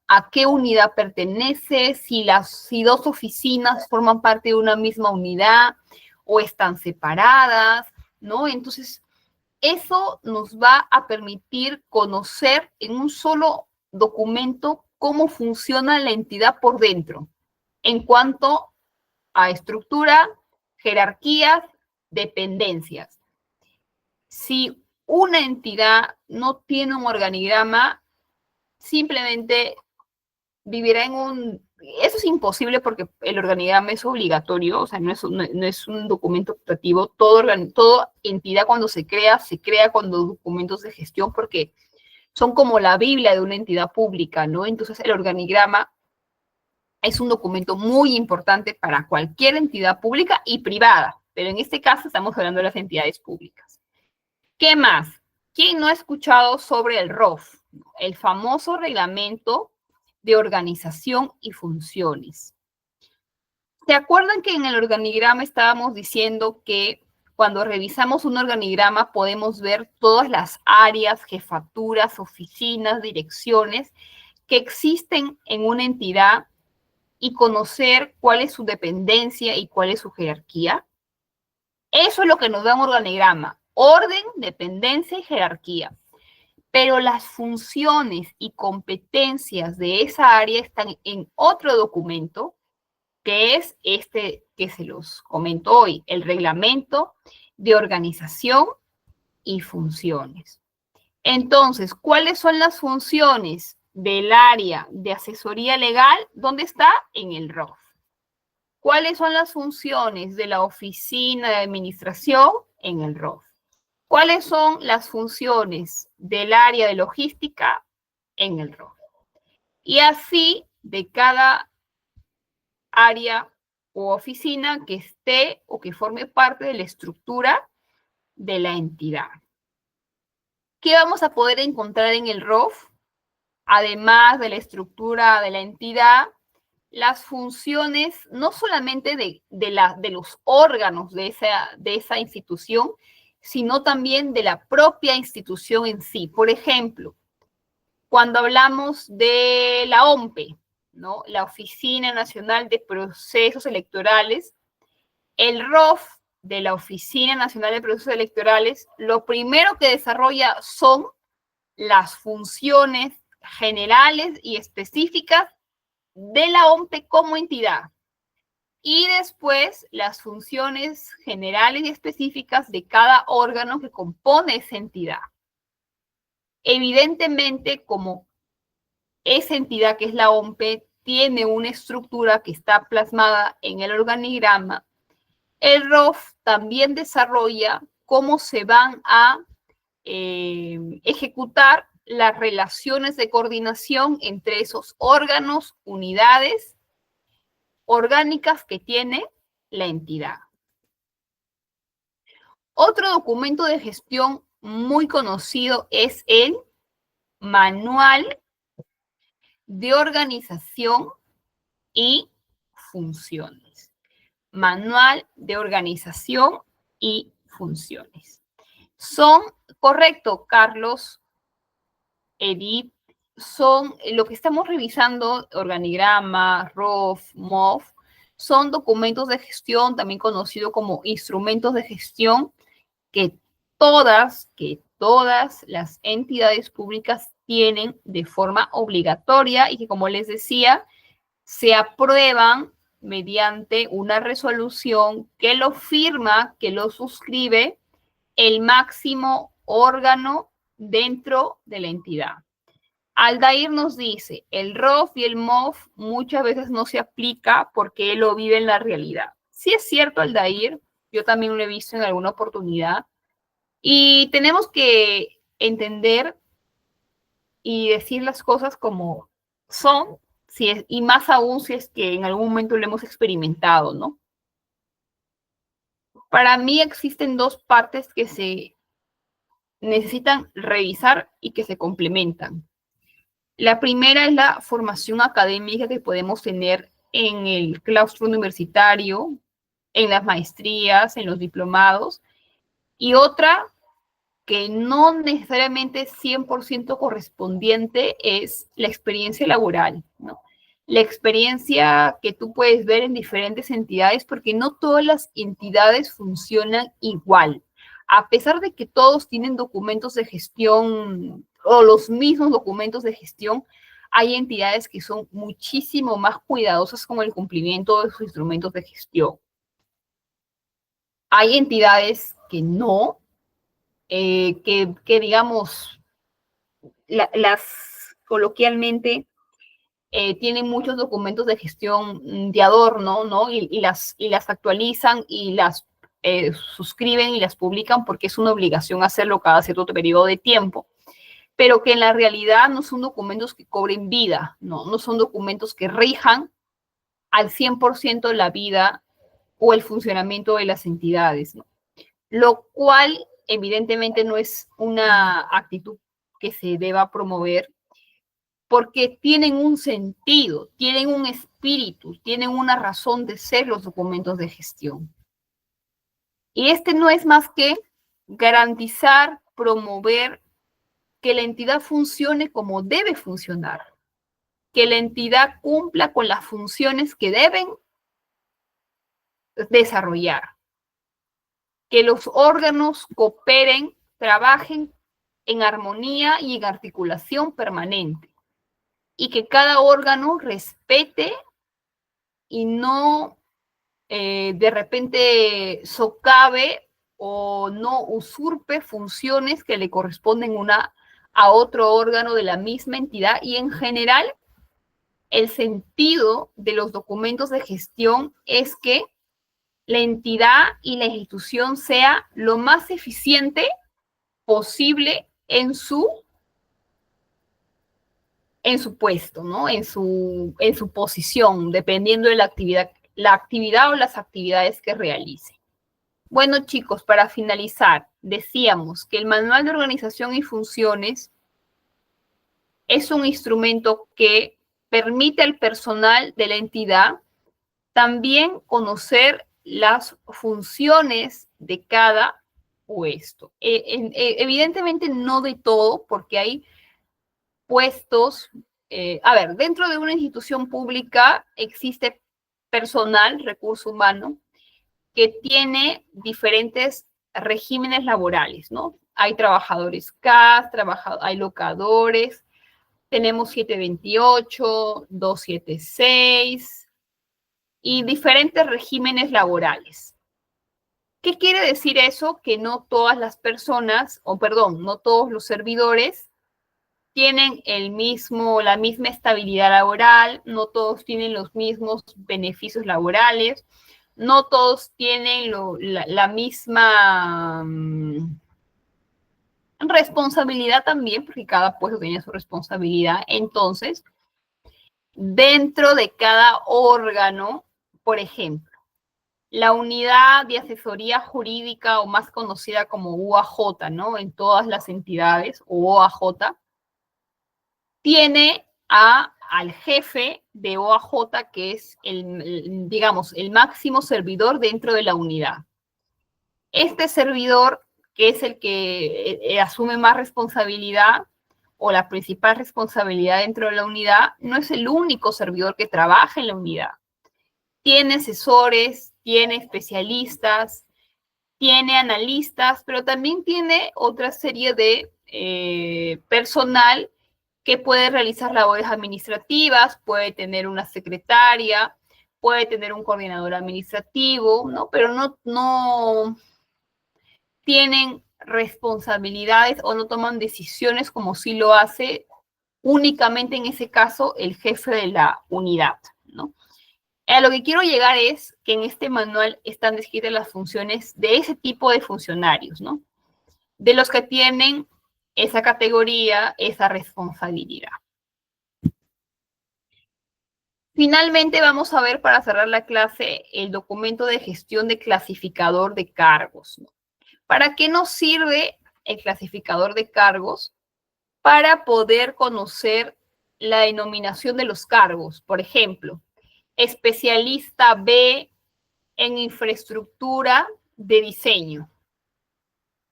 a qué unidad pertenece, si dos oficinas forman parte de una misma unidad o están separadas, ¿no? Entonces, Eso nos va a permitir conocer en un solo documento cómo funciona la entidad por dentro, en cuanto a estructura, jerarquías, dependencias. Si una entidad no tiene un organigrama, simplemente vivirá en un... Eso es imposible porque el organigrama es obligatorio, o sea, no es un documento optativo. Toda entidad cuando se crea cuando documentos de gestión, porque son como la Biblia de una entidad pública, ¿no? Entonces, el organigrama es un documento muy importante para cualquier entidad pública y privada, pero en este caso estamos hablando de las entidades públicas. ¿Qué más? ¿Quién no ha escuchado sobre el ROF? El famoso Reglamento de Organización y Funciones. ¿Se acuerdan que en el organigrama estábamos diciendo que cuando revisamos un organigrama podemos ver todas las áreas, jefaturas, oficinas, direcciones que existen en una entidad y conocer cuál es su dependencia y cuál es su jerarquía? Eso es lo que nos da un organigrama: orden, dependencia y jerarquía. Pero las funciones y competencias de esa área están en otro documento, que es este que se los comento hoy, el Reglamento de Organización y Funciones. Entonces, ¿cuáles son las funciones del área de asesoría legal? ¿Dónde está? En el ROF. ¿Cuáles son las funciones de la oficina de administración? En el ROF. ¿Cuáles son las funciones del área de logística? En el ROF. Y así de cada área o oficina que esté o que forme parte de la estructura de la entidad. ¿Qué vamos a poder encontrar en el ROF? Además de la estructura de la entidad, las funciones no solamente de los órganos de esa institución, sino también de la propia institución en sí. Por ejemplo, cuando hablamos de la OMPE, ¿no? La Oficina Nacional de Procesos Electorales, el ROF de la Oficina Nacional de Procesos Electorales, lo primero que desarrolla son las funciones generales y específicas de la OMPE como entidad. Y después las funciones generales y específicas de cada órgano que compone esa entidad. Evidentemente, como esa entidad que es la OMPE tiene una estructura que está plasmada en el organigrama, el ROF también desarrolla cómo se van a ejecutar las relaciones de coordinación entre esos órganos, unidades orgánicas que tiene la entidad. Otro documento de gestión muy conocido es el Manual de Organización y Funciones. Manual de Organización y Funciones. Son, correcto, Carlos, Edith, son lo que estamos revisando, organigrama, ROF, MOF, son documentos de gestión, también conocidos como instrumentos de gestión, que todas las entidades públicas tienen de forma obligatoria y que, como les decía, se aprueban mediante una resolución que lo firma, que lo suscribe el máximo órgano dentro de la entidad. Aldair nos dice, el ROF y el MOF muchas veces no se aplica porque él lo vive en la realidad. Sí es cierto, Aldair, yo también lo he visto en alguna oportunidad. Y tenemos que entender y decir las cosas como son, y más aún si es que en algún momento lo hemos experimentado, ¿no? Para mí existen dos partes que se necesitan revisar y que se complementan. La primera es la formación académica que podemos tener en el claustro universitario, en las maestrías, en los diplomados, y otra que no necesariamente es 100% correspondiente es la experiencia laboral, ¿no? La experiencia que tú puedes ver en diferentes entidades, porque no todas las entidades funcionan igual. a pesar de que todos tienen documentos de gestión o los mismos documentos de gestión, hay entidades que son muchísimo más cuidadosas con el cumplimiento de sus instrumentos de gestión. Hay entidades que no, que digamos, las coloquialmente tienen muchos documentos de gestión de adorno, ¿no? Y las actualizan y las suscriben y las publican porque es una obligación hacerlo cada cierto periodo de tiempo, pero que en la realidad no son documentos que cobren vida, no son documentos que rijan al 100% la vida o el funcionamiento de las entidades, ¿no? Lo cual evidentemente no es una actitud que se deba promover, porque tienen un sentido, tienen un espíritu, tienen una razón de ser los documentos de gestión. Y este no es más que garantizar, promover que la entidad funcione como debe funcionar, que la entidad cumpla con las funciones que deben desarrollar, que los órganos cooperen, trabajen en armonía y en articulación permanente, y que cada órgano respete y no de repente socave o no usurpe funciones que le corresponden a otro órgano de la misma entidad. Y en general, el sentido de los documentos de gestión es que la entidad y la institución sea lo más eficiente posible en su puesto, ¿no? En su posición, dependiendo de la actividad o las actividades que realice. Bueno, chicos, para finalizar, decíamos que el Manual de Organización y Funciones es un instrumento que permite al personal de la entidad también conocer las funciones de cada puesto. Evidentemente no de todo, porque hay puestos, dentro de una institución pública existe personal, recurso humano, que tiene diferentes regímenes laborales, ¿no? Hay trabajadores CAS, hay locadores, tenemos 728, 276 y diferentes regímenes laborales. ¿Qué quiere decir eso? Que no todas las personas, no todos los servidores tienen la misma estabilidad laboral, no todos tienen los mismos beneficios laborales, no todos tienen la misma responsabilidad también, porque cada puesto tiene su responsabilidad. Entonces, dentro de cada órgano, por ejemplo, la unidad de asesoría jurídica, o más conocida como UAJ, ¿no? En todas las entidades, o OAJ, tiene al jefe de OAJ, que es el máximo servidor dentro de la unidad. Este servidor, que es el que asume más responsabilidad, o la principal responsabilidad dentro de la unidad, no es el único servidor que trabaja en la unidad. Tiene asesores, tiene especialistas, tiene analistas, pero también tiene otra serie de personal que puede realizar labores administrativas, puede tener una secretaria, puede tener un coordinador administrativo, ¿no? Pero no tienen responsabilidades o no toman decisiones como sí lo hace únicamente en ese caso el jefe de la unidad, ¿no? A lo que quiero llegar es que en este manual están descritas las funciones de ese tipo de funcionarios, ¿no? De los que tienen esa categoría, esa responsabilidad. Finalmente vamos a ver, para cerrar la clase, el documento de gestión de clasificador de cargos, ¿no? ¿Para qué nos sirve el clasificador de cargos? Para poder conocer la denominación de los cargos. Por ejemplo, especialista B en infraestructura de diseño,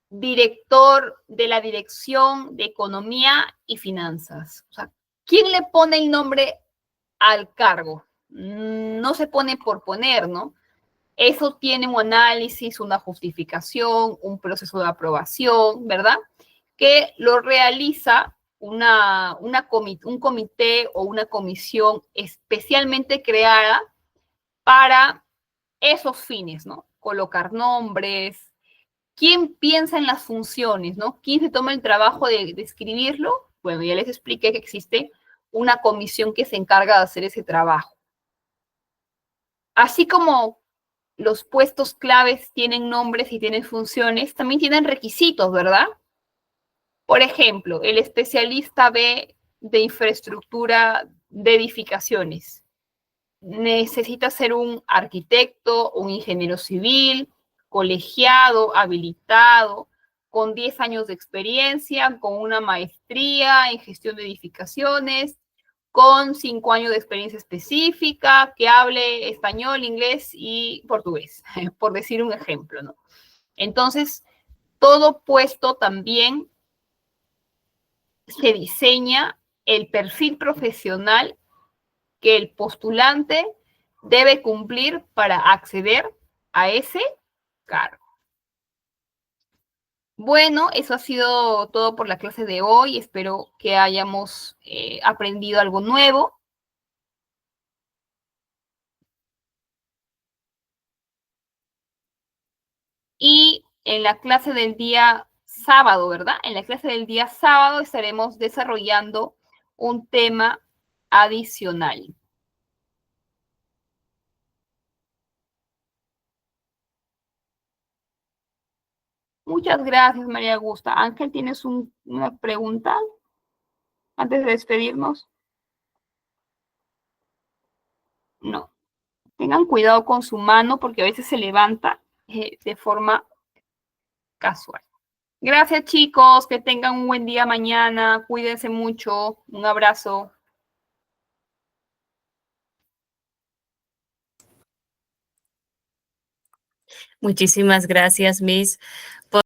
director de la Dirección de Economía y Finanzas. O sea, ¿quién le pone el nombre al cargo? No se pone por poner, ¿no? Eso tiene un análisis, una justificación, un proceso de aprobación, ¿verdad? Que lo realiza un comité o una comisión especialmente creada para esos fines, ¿no? Colocar nombres. ¿Quién piensa en las funciones, no? ¿Quién se toma el trabajo de escribirlo? Bueno, ya les expliqué que existe una comisión que se encarga de hacer ese trabajo. Así como los puestos claves tienen nombres y tienen funciones, también tienen requisitos, ¿verdad? Por ejemplo, el especialista B de infraestructura de edificaciones. Necesita ser un arquitecto, un ingeniero civil, colegiado, habilitado, con 10 años de experiencia, con una maestría en gestión de edificaciones, con 5 años de experiencia específica, que hable español, inglés y portugués, por decir un ejemplo, ¿no? Entonces, todo puesto también se diseña el perfil profesional que el postulante debe cumplir para acceder a ese cargo. Bueno, eso ha sido todo por la clase de hoy. Espero que hayamos aprendido algo nuevo. Y en la clase del día sábado, ¿verdad? En la clase del día sábado estaremos desarrollando un tema adicional. Muchas gracias, María Augusta. Ángel, ¿tienes una pregunta antes de despedirnos? No. Tengan cuidado con su mano porque a veces se levanta de forma casual. Gracias, chicos. Que tengan un buen día mañana. Cuídense mucho. Un abrazo. Muchísimas gracias, Miss.